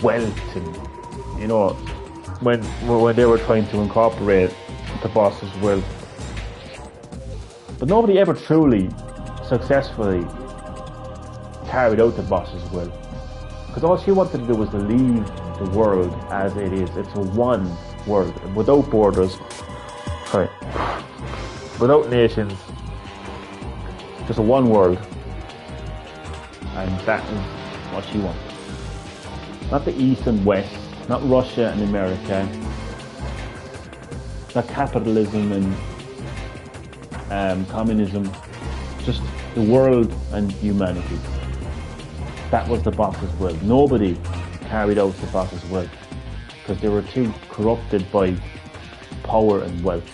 wealth, and you know, when they were trying to incorporate the boss's will. But nobody ever truly successfully carried out the boss's will. Because all she wanted to do was to leave the world as it is. It's a one world, without borders, right, without nations, just a one world. And that is what she wanted. Not the East and West, not Russia and America, not capitalism and communism, just the world and humanity. That was the boss's will. Nobody carried out the boss's will because they were too corrupted by power and wealth.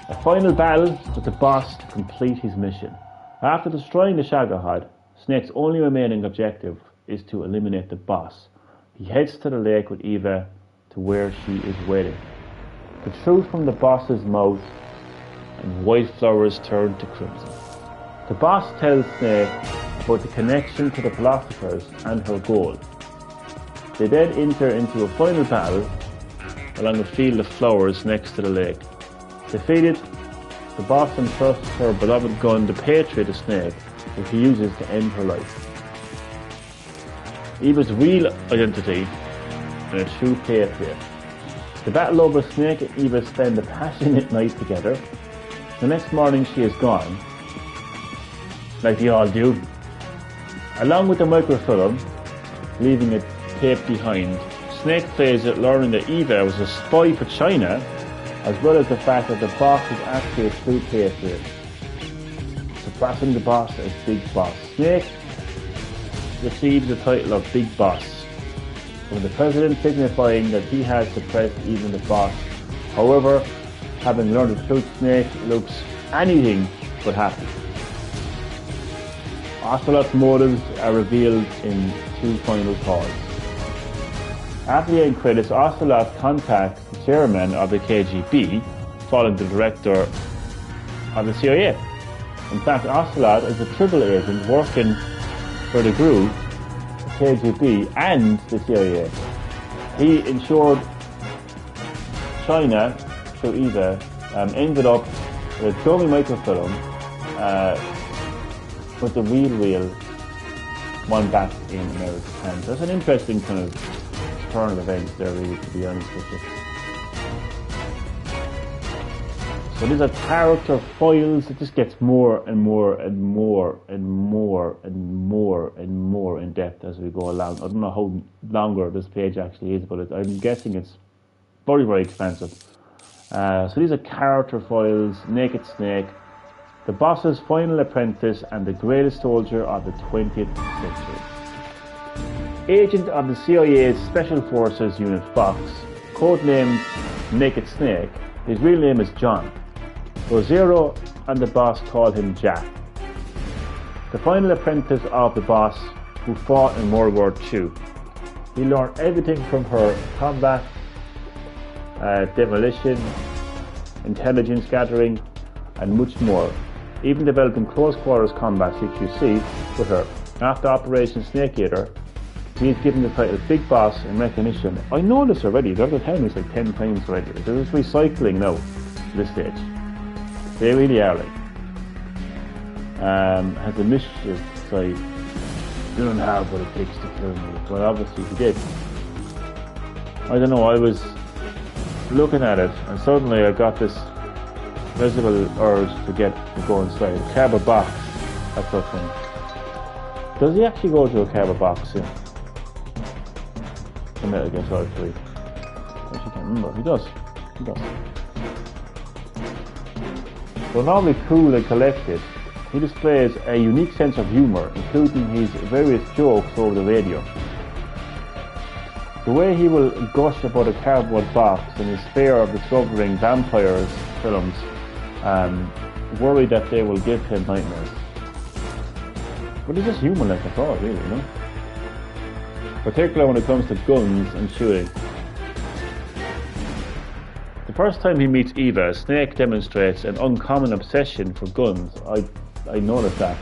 A final battle with the boss to complete his mission. After destroying the Shagohod, Snake's only remaining objective is to eliminate the boss. He heads to the lake with Eva to where she is waiting. The truth from the boss's mouth, and white flowers turn to crimson. The boss tells Snake about the connection to the Philosophers and her goal. They then enter into a final battle along a field of flowers next to the lake. Defeated, the boss entrusts her beloved gun, the Patriot, to Snake, which he uses to end her life. Eva's real identity and a true Patriot. The battle over Snake and Eva spend a passionate night together. The next morning she is gone, like they all do, along with the microfilm, leaving a tape behind. Snake plays it, learning that Eva was a spy for China, as well as the fact that the boss is actually a true patriot, surpassing the boss as Big Boss. Snake receives the title of Big Boss from the president, signifying that he has suppressed even the boss. However, having learned the truth, Snake looks anything but happy. Ocelot's motives are revealed in two final calls. After the end credits, Ocelot contacts the chairman of the KGB, following the director of the CIA. In fact, Ocelot is a triple agent working for the group, the KGB and the CIA. He ensured China, through Eva, ended up with a dummy microfilm with the real one back in America's hands. That's an interesting kind of turn of events there, really, to be honest with you. So these are character files. It just gets more and more and more and more and more and more in depth as we go along. I don't know how longer this page actually is, but I'm guessing it's very, very expensive. So these are character files, Naked Snake, the boss's final apprentice and the greatest soldier of the 20th century. Agent of the CIA's Special Forces Unit Fox, codenamed Naked Snake, his real name is John. Zero and the boss call him Jack. The final apprentice of the boss who fought in World War II. He learned everything from her: combat, demolition, intelligence gathering, and much more. Even developing close quarters combat CQC with her. After Operation Snake Eater, he is given the title Big Boss in recognition. I know this already, the other time it's like 10 times already. They're just recycling now at this stage. They really are like. Has a mischief side. You don't have what it takes to kill me. Well, obviously he did. I don't know, I was looking at it and suddenly I got this residual urge to go inside. A cardboard box. That's so funny. Does he actually go to a cardboard box soon? The Metal Gear Solid 3. I actually can't remember. He does. He does. So normally cool and collected, he displays a unique sense of humour, including his various jokes over the radio. The way he will gush about a cardboard box and his fear of discovering vampires films, worried that they will give him nightmares. But it's just humour like I thought, really, you know? Particularly when it comes to guns and shooting. The first time he meets Eva, Snake demonstrates an uncommon obsession for guns. I noticed that,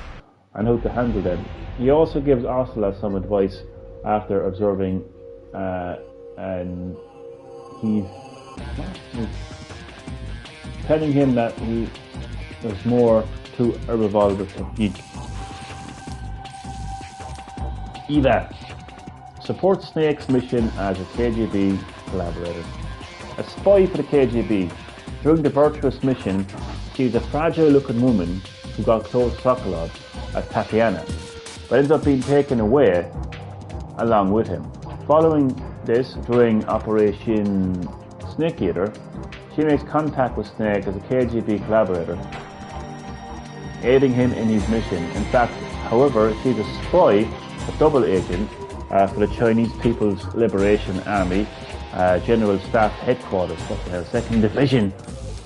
and how to handle them. He also gives Ocelot some advice after observing, and he's telling him that there's more to a revolver technique. Eva supports Snake's mission as a KGB collaborator. A spy for the KGB. During the virtuous mission, she is a fragile-looking woman who got close to Sokolov as Tatiana, but ends up being taken away along with him. Following this, during Operation Snake Eater, she makes contact with Snake as a KGB collaborator, aiding him in his mission. In fact, however, she's a spy, a double agent, for the Chinese People's Liberation Army, General Staff Headquarters, 2nd Division.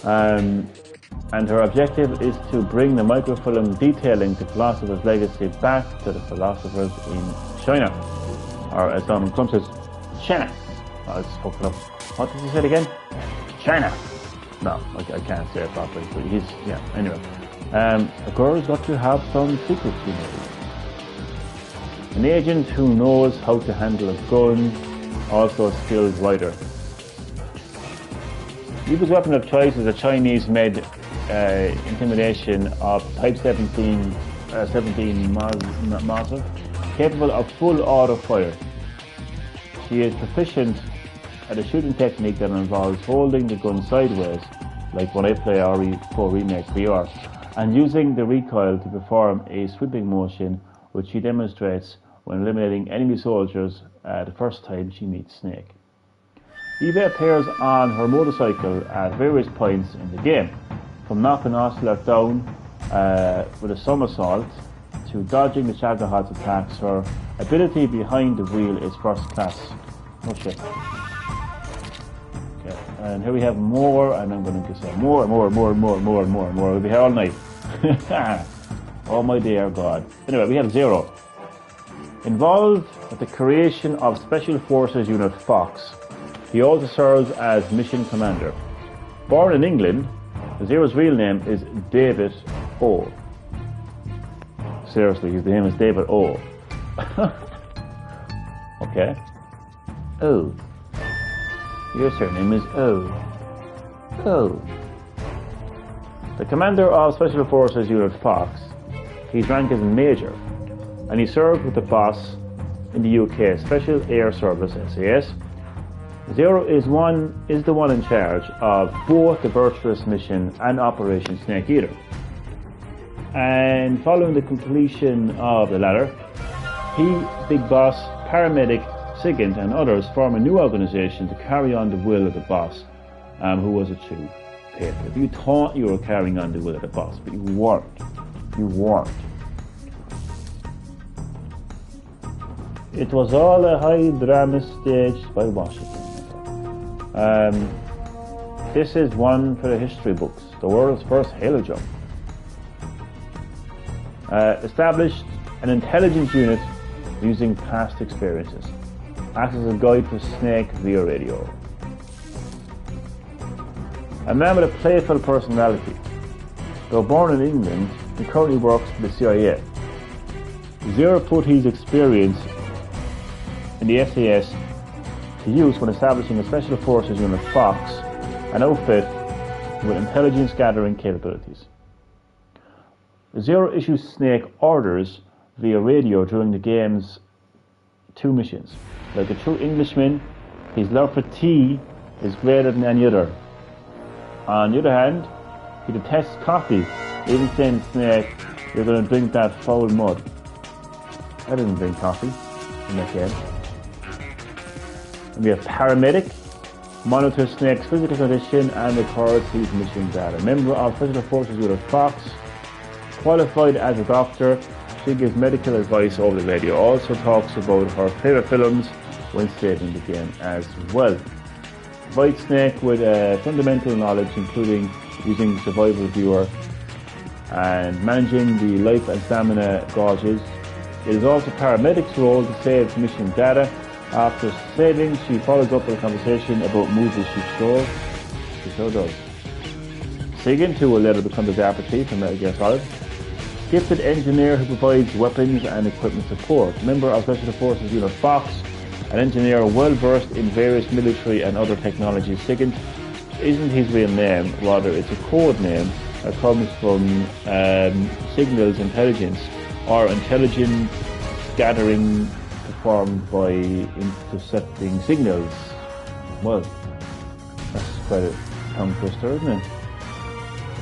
And her objective is to bring the microfilm detailing the philosopher's legacy back to the philosophers in China. Or as Donald Trump says, China. Oh, it's fucking up. What did he say again? China. No, I can't say it properly, but he's, yeah, anyway. A girl's got to have some secrets, you know. An agent who knows how to handle a gun, also a skilled writer. Eva's weapon of choice is a Chinese-made intimidation of Type 17 Massive, capable of full auto fire. She is proficient at a shooting technique that involves holding the gun sideways, like when I play RE4 Remake VR, and using the recoil to perform a sweeping motion which she demonstrates when eliminating enemy soldiers the first time she meets Snake. Eva appears on her motorcycle at various points in the game, from knocking Ocelot down with a somersault to dodging the Shagahot's attacks. Her ability behind the wheel is first class. Oh shit. Okay, and here we have more, and I'm going to say more. We'll be here all night. Oh my dear God. Anyway, we have Zero. Involved with the creation of Special Forces Unit Fox, he also serves as Mission Commander. Born in England, Zero's real name is David O. Seriously, his name is David O. Okay. O. Your surname is O. O. The commander of Special Forces Unit Fox, his rank is Major, and he served with the boss in the UK Special Air Service SAS. Zero is the one in charge of both the Virtuous mission and Operation Snake Eater. And following the completion of the latter, he, Big Boss, Paramedic, Sigint and others form a new organisation to carry on the will of the boss, who was a true patriot. You thought you were carrying on the will of the boss, but you weren't. You weren't. It was all a high drama staged by Washington. This is one for the history books. The world's first Halo jump. Established an intelligence unit using past experiences. Acts as a guide for Snake via radio. A man with a playful personality. Though born in England, he currently works for the CIA. Zero put his experience in the SAS to use when establishing a Special Forces Unit Fox, an outfit with intelligence gathering capabilities. Zero issues Snake orders via radio during the game's 2 missions. Like a true Englishman, his love for tea is greater than any other. On the other hand, he detests coffee, even saying to Snake, "You're going to drink that foul mud." I didn't drink coffee in that game. And we have Paramedic, monitors Snake's physical condition and records his mission data. Member of Special Forces Unit Fox, qualified as a doctor, she gives medical advice over the radio. Also talks about her favourite films when saving the game as well. Provides Snake with fundamental knowledge, including using survival viewer and managing the life and stamina gauges. It is also Paramedic's role to save mission data. After saving, she follows up with a conversation about movies she stole. She sure does. Sigint, who will later become the Dapper Chief from Metal Gear Solid. Gifted engineer who provides weapons and equipment support. Member of Special Forces Unit Fox, an engineer well versed in various military and other technologies. Sigint isn't his real name, rather it's a code name that comes from signals intelligence or intelligence gathering performed by intercepting signals. Well, that's quite a tongue twister, isn't it?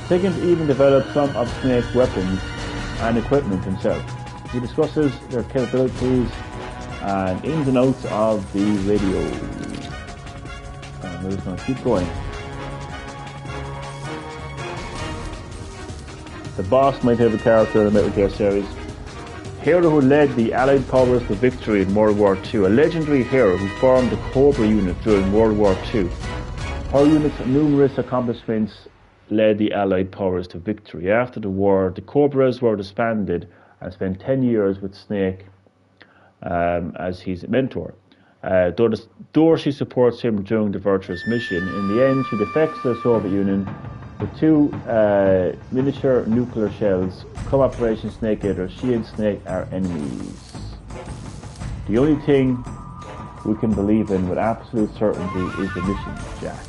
Sigint even developed some of Snake's weapons and equipment himself. He discusses their capabilities and ins and outs of the radio. And we're just going to keep going. The boss might have a character in the Metal Gear series. Hero who led the Allied powers to victory in World War II. A legendary hero who formed the Cobra unit during World War II. Her unit's numerous accomplishments led the Allied powers to victory. After the war, the Cobras were disbanded and spent 10 years with Snake as his mentor. Though she supports him during the Virtuous mission, in the end she defects to the Soviet Union with 2 miniature nuclear shells. Come Operation Snake Eater, she and Snake are enemies. The only thing we can believe in with absolute certainty is the mission, Jack.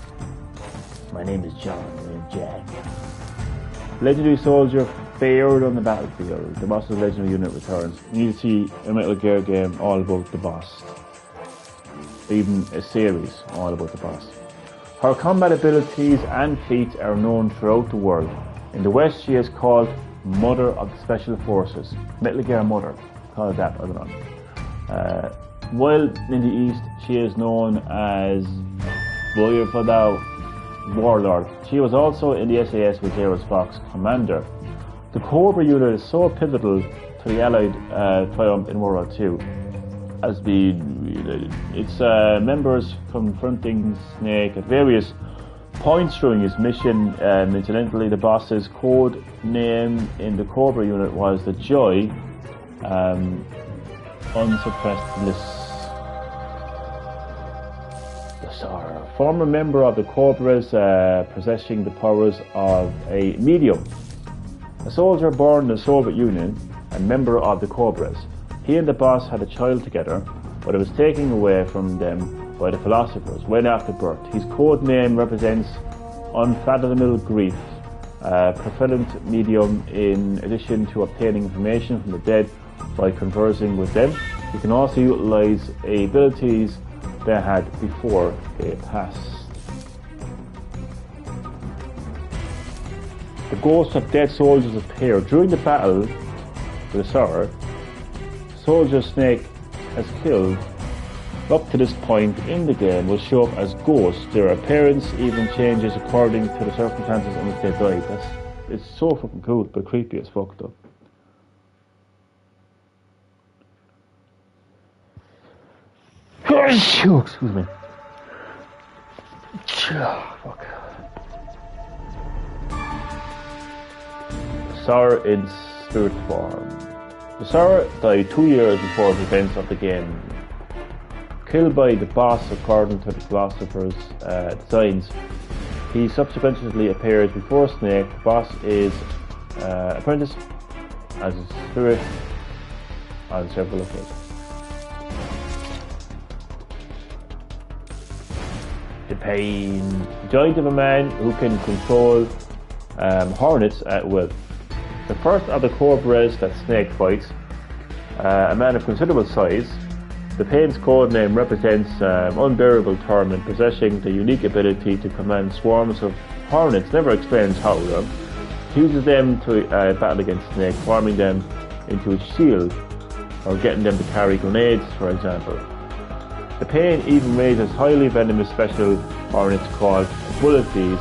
My name is John, and Jack. Legendary soldier failed on the battlefield. The boss's legendary unit returns. You need to see a Metal Gear game all about the boss. even a series all about the boss. Her combat abilities and feats are known throughout the world. In the West, she is called Mother of the Special Forces. Metal Gear Mother, call it that, I don't know. While in the East, she is known as Warlord. She was also in the SAS with Zero's Fox Commander. The Cobra unit is so pivotal to the Allied triumph in World War II, as its members confronting Snake at various points during his mission. Incidentally, the boss's code name in the Cobra unit was the Joy, Unsuppressed Bliss. Former member of the Cobras, possessing the powers of a medium. A soldier born in the Soviet Union and member of the Cobras. He and the boss had a child together, but it was taken away from them by the philosophers when after birth. His code name represents unfathomable grief, propellant medium in addition to obtaining information from the dead by conversing with them. He can also utilize abilities they had before they passed. The ghosts of dead soldiers appear during the battle with the Sour. Soldier Snake has killed up to this point in the game will show up as ghosts. Their appearance even changes according to the circumstances in which they died. It's so fucking cool, but creepy as fuck though. Excuse me. Fuck. Sour in spirit form. The Sour died 2 years before the events of the game. Killed by the boss according to the philosopher's designs. He subsequently appears before Snake. The boss is apprenticed as a spirit on several occasions. The Pain. Giant of a man who can control hornets at will. The first of the Cobras that Snake fights, a man of considerable size. The Pain's code name represents unbearable torment, possessing the unique ability to command swarms of hornets. Never explains how though. He uses them to battle against Snake, forming them into a shield, or getting them to carry grenades, for example. The Pain even raises highly venomous special hornets called bullet bees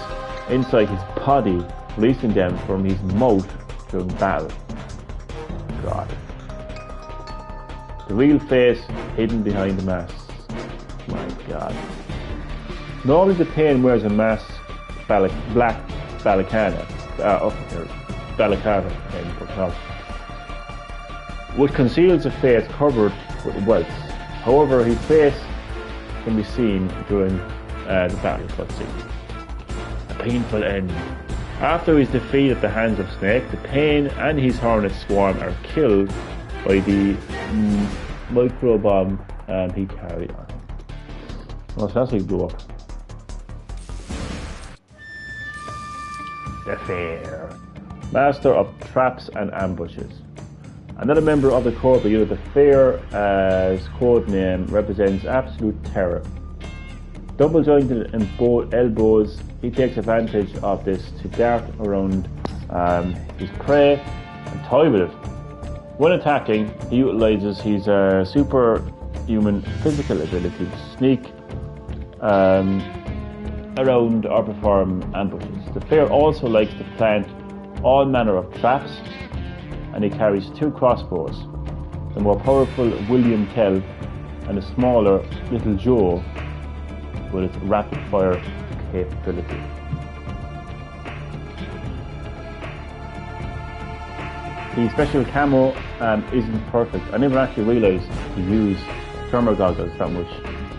inside his body, releasing them from his mouth during battle. God. The real face hidden behind the mask. My God. Normally the Pain wears a mask, black balaclava, which conceals a face covered with welts. However, his face can be seen during the battle cutscene. A painful end. After his defeat at the hands of Snake, the Pain and his Hornet swarm are killed by the micro bomb he carried on him. Well, so that's how he blew up. The Fair. Master of traps and ambushes. Another member of the Cobra unit, the Fair's code name represents absolute terror. Double jointed in both elbows, he takes advantage of this to dart around his prey and toy with it. When attacking, he utilizes his superhuman physical ability to sneak around or perform ambushes. The Fair also likes to plant all manner of traps, and he carries 2 crossbows, the more powerful William Tell and the smaller Little Joe with its rapid fire capability. The special camo isn't perfect. I never actually realised to use thermal goggles that much.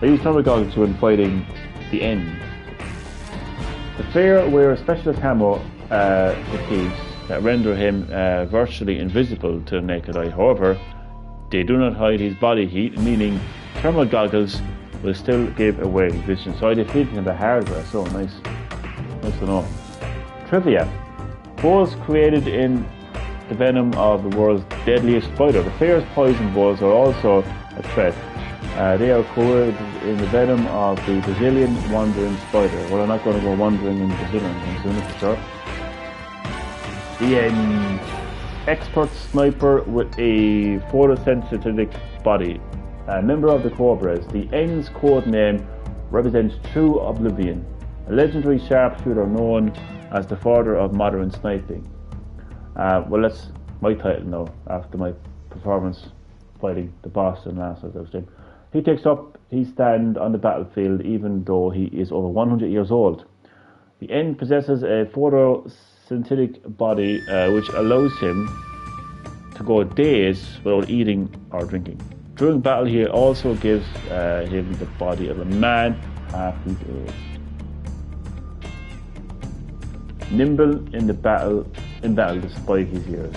I use thermal goggles when fighting the end. The Fair wears special camo fatigues that render him virtually invisible to the naked eye. However, they do not hide his body heat, meaning thermal goggles will still give away vision. So I defeated him the hard way. So nice to know. Trivia. Balls created in the venom of the world's deadliest spider. The Fair's poison balls are also a threat. They are in the venom of the Brazilian wandering spider. Well, I'm not going to go wandering in Brazil anytime soon, for sure. The expert sniper with a photosynthetic body. A member of the Cobras, the N's code name represents true oblivion. A legendary sharpshooter known as the father of modern sniping. Well, that's my title now, after my performance fighting the boss in last night's stream. He takes up his stand on the battlefield even though he is over 100 years old. The N possesses a photosynthetic body which allows him to go days without eating or drinking. During battle, he also gives him the body of a man half his age. Nimble in battle despite his years.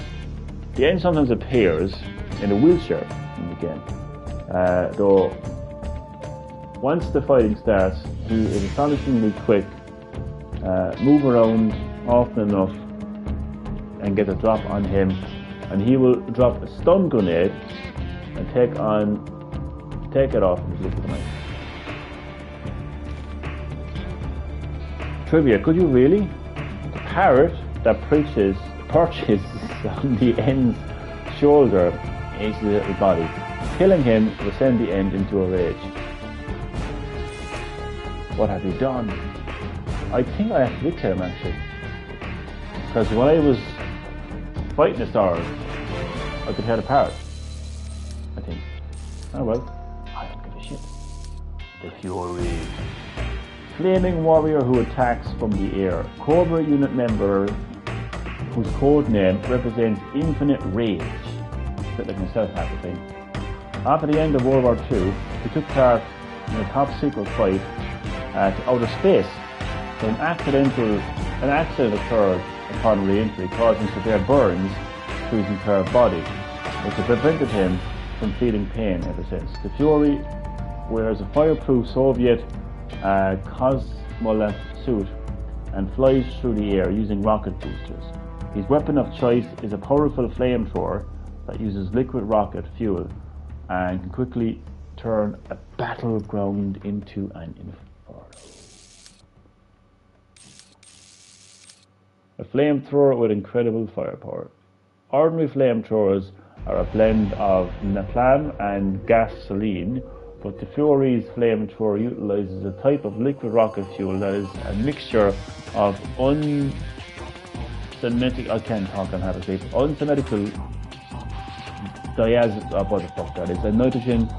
The N sometimes appears in a wheelchair in the game. Though once the fighting starts, he is astonishingly quick, move around often enough and get a drop on him, and he will drop a stun grenade and take it off in the blink of an eye. Trivia, could you really? The parrot that perches on the End's shoulder is the little body. Killing him will send the End into a rage. What have you done? I think I actually did kill him actually. Because when I was fighting the stars, I could hear the parrot. I think. Oh well, I don't give a shit. The Fury. Flaming warrior who attacks from the air. Cobra unit member whose code name represents infinite rage. A bit like myself, half the thing. After the end of World War II, he took part in a top secret fight to outer space. So an accident occurred upon re-entry, causing severe burns to his entire body, which has prevented him from feeling pain ever since. The Fury wears a fireproof Soviet cosmonaut suit and flies through the air using rocket boosters. His weapon of choice is a powerful flamethrower that uses liquid rocket fuel and can quickly turn a battleground into an inferno. A flamethrower with incredible firepower. Ordinary flamethrowers are a blend of napalm and gasoline, but the Fury's flamethrower utilizes a type of liquid rocket fuel that is a mixture of unsymmetrical what the fuck that is, a nitrogen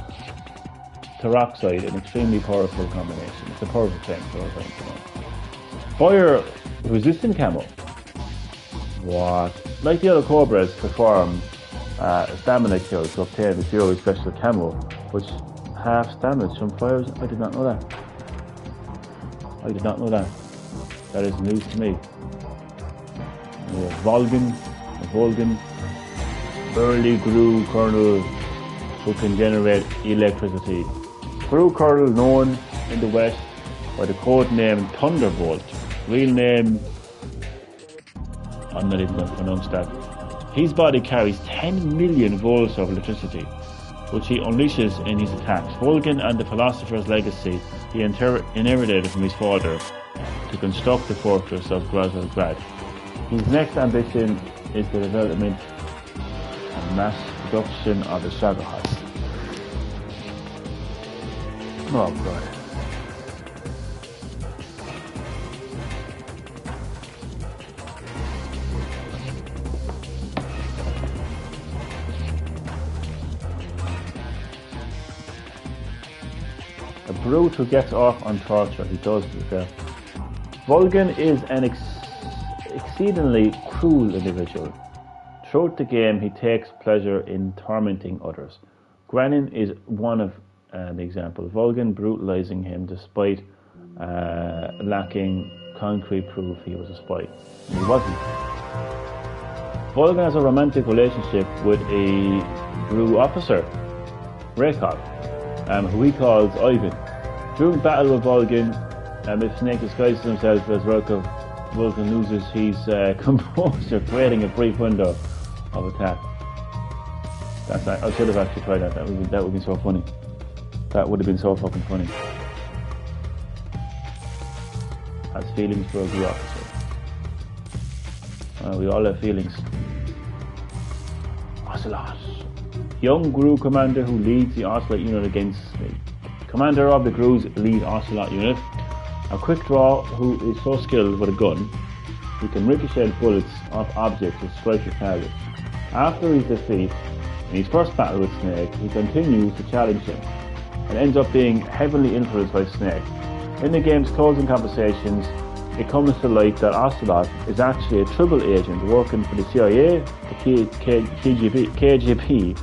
peroxide, an extremely powerful combination. It's a powerful flamethrower. Fire resistant camo. What? Like the other Cobras perform stamina kills to obtain the Fury special camo, which halves damage from fires. I did not know that. That is news to me. Volgan, early Gru kernel who can generate electricity. Gru kernel known in the West by the code name Thunderbolt. Real name, I'm not even going to pronounce that. His body carries 10 million volts of electricity, which he unleashes in his attacks. Volgan and the philosopher's legacy he inherited from his father to construct the fortress of Grad. His next ambition is the development and mass production of the Shadow Heist. Oh god. A brute who gets off on torture, he does to himself. Volgan is an exceedingly cruel individual. Throughout the game, he takes pleasure in tormenting others. Granin is one of the examples. Volgan brutalizing him despite lacking concrete proof he was a spy. And he wasn't. Volgan has a romantic relationship with a Gru officer, Raykov, who he calls Ivan. During battle with Volgan, if Snake disguises himself as Raykov, Volgan loses his composure, creating a brief window of attack. I should have actually tried that. That would be so funny. That would have been so fucking funny. Has feelings for a Gru officer. We all have feelings. Ocelot. Young Gru commander who leads the Ocelot unit against Snake. Commander of the Gru's elite Ocelot unit. A quick draw who is so skilled with a gun, he can ricochet bullets off objects to strike your target. After his defeat, in his first battle with Snake, he continues to challenge him, and ends up being heavily influenced by Snake. In the game's closing conversations, it comes to light that Ocelot is actually a triple agent working for the CIA, the KGB,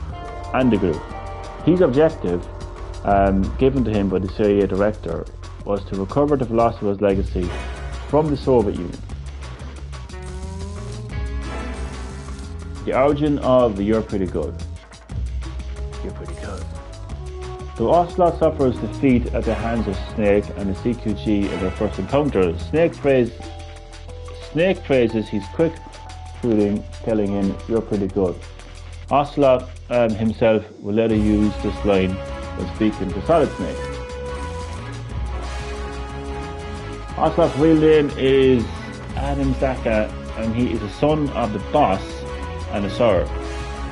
and the Gru. His objective, given to him by the CIA director, was to recover the Philosopher's legacy from the Soviet Union. The origin of the You're Pretty Good. You're pretty good. Though Ocelot suffers defeat at the hands of Snake and the CQG in their first encounter, Snake praises his quick shooting, telling him, "You're pretty good." Ocelot himself will later use this line when speaking to Solid Snake. Ocelot's real name is Adam Zaka, and he is the son of the boss and a sir.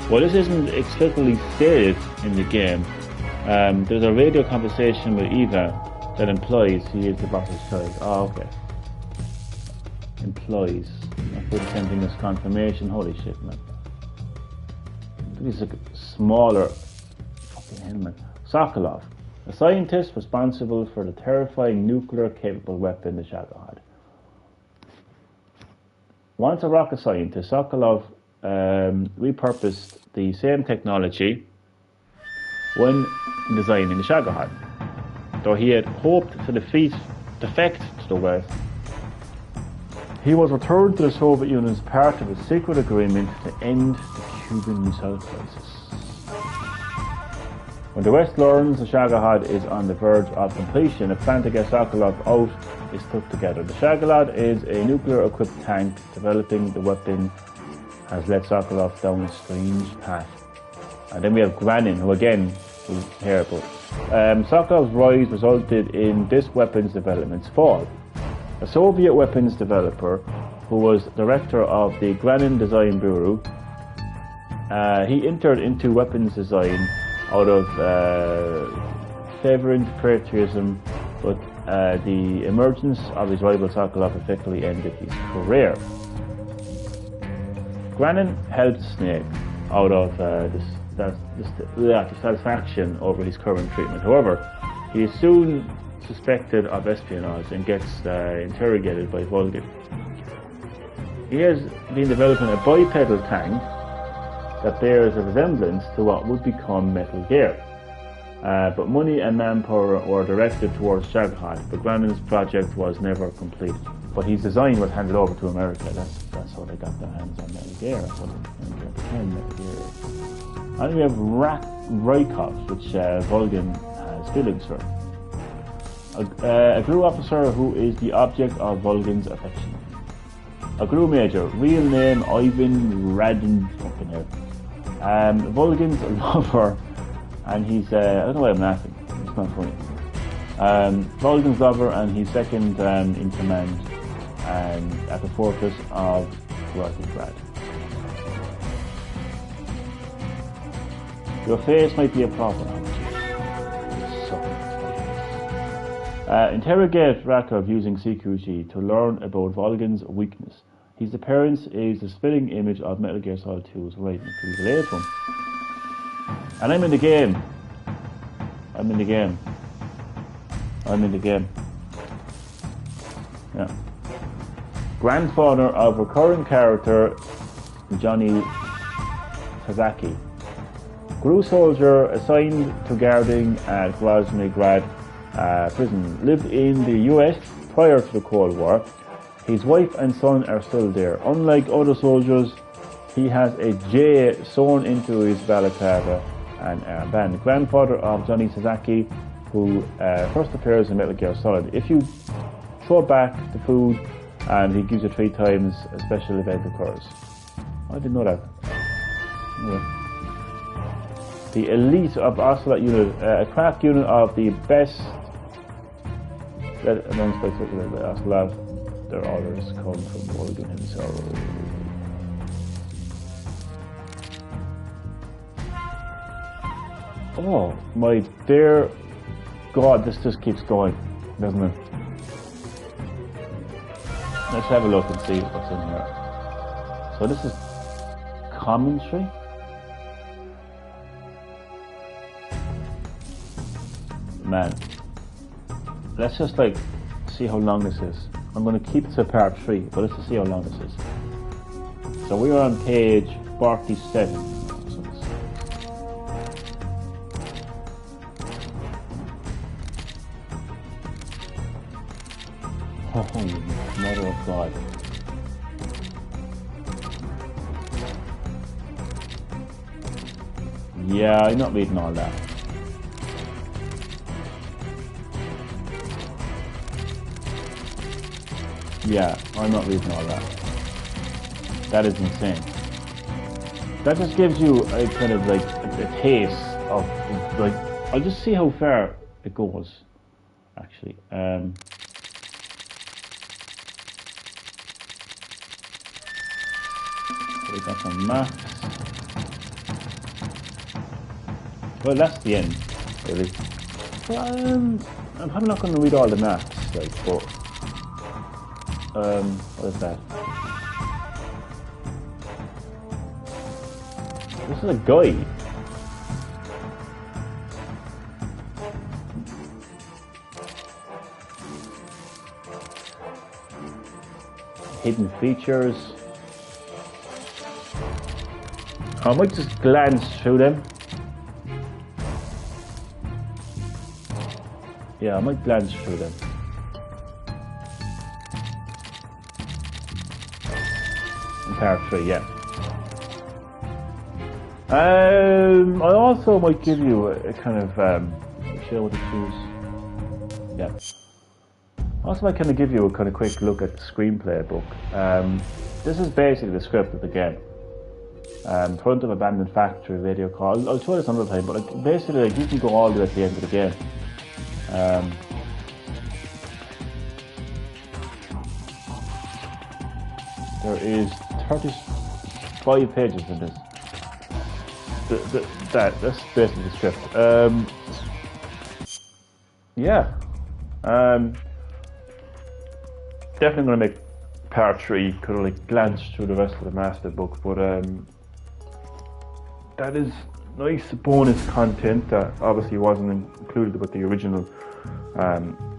While this isn't explicitly stated in the game, there's a radio conversation with Eva that implies he is the boss's child. Oh, okay. Implies. I put the same thing as confirmation. Holy shit, man. This is a smaller fucking hell, man. Sokolov, a scientist responsible for the terrifying nuclear-capable weapon, the Shagohod. Once a rocket scientist, Sokolov repurposed the same technology when designing the Shagohod. Though he had hoped to defect to the West, he was returned to the Soviet Union as part of a secret agreement to end the Cuban Missile Crisis. When the West learns the Shagohod is on the verge of completion, a plan to get Sokolov out is put together. The Shagohod is a nuclear-equipped tank. Developing the weapon has led Sokolov down a strange path. And then we have Granin, who again we'll hear about. Sokolov's rise resulted in this weapon's development's fall. A Soviet weapons developer who was director of the Granin Design Bureau, he entered into weapons design out of fervent patriotism, but the emergence of his rival Sokolov effectively ended his career. Granin helped Snake out of dissatisfaction over his current treatment. However, he is soon suspected of espionage and gets interrogated by Volgin. He has been developing a bipedal tank that bears a resemblance to what would become Metal Gear. But money and manpower were directed towards Shagohod, but Granin's project was never completed. But his design was handed over to America. That's how they got their hands on Metal Gear. And we have Rykov, which Volgin has feelings for. A Gru officer who is the object of Volgin's affection. A Gru major, real name Ivan Radin, fucking hell. Volgin's lover, and he's, I don't know why I'm laughing, it's not funny. Volgin's lover and he's second in command and at the fortress of Grad. Your face might be a problem. Interrogate Rakov using CQG to learn about Volgin's weakness. His appearance is the spitting image of Metal Gear Solid 2's right into the latest one. And I'm in the game. Yeah. Grandfather of recurring character Johnny Sasaki. Gru soldier assigned to guarding at Grozny Grad prison. Lived in the US prior to the Cold War. His wife and son are still there. Unlike other soldiers, he has a J sewn into his balaclava and armband. Grandfather of Johnny Sasaki, who first appears in Metal Gear Solid. If you throw back the food and he gives you 3 times, a special event occurs. I didn't know that. The elite of Ocelot unit, a craft unit of the best announced by Ocelot. Their orders come from Morgan himself. Oh my dear God, this just keeps going, doesn't it? Let's have a look and see what's in here. So this is commentary. Man, let's just like see how long this is. I'm going to keep it to part 3, but let's just see how long this is. So we are on page 47. Oh, mother of God. Yeah, I'm not reading all that. Yeah, I'm not reading all that. That is insane. That just gives you a kind of like a taste of like, I'll just see how far it goes, actually. We got some maps. Well, that's the end, really. I'm probably not going to read all the maps, like, but what is that? This is a guide. Hidden features. I might just glance through them. Yeah, I might glance through them. In part 3, yeah. I also might give you a kind of show what to choose. Yeah. Also, I kind of give you a kind of quick look at the screenplay book. This is basically the script of the game. Front of abandoned factory video call. I'll show this another time, but like, basically, like, you can go all the way at the end of the game. There is 35 pages in this. That's basically the script. Yeah. Definitely going to make part 3, kind of like glance through the rest of the master book, but that is nice bonus content that obviously wasn't included with the original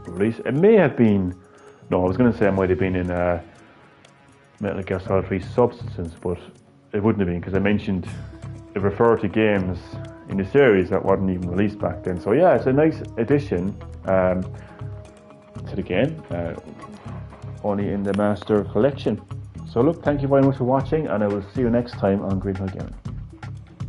release. It may have been, no, I was going to say it might have been in Metal Gear Solid 3 Substance, but it wouldn't have been because I mentioned it referred to games in the series that wasn't even released back then. So yeah, it's a nice addition to the game, only in the Master Collection. So look, thank you very much for watching, and I will see you next time on Green Hill Gaming.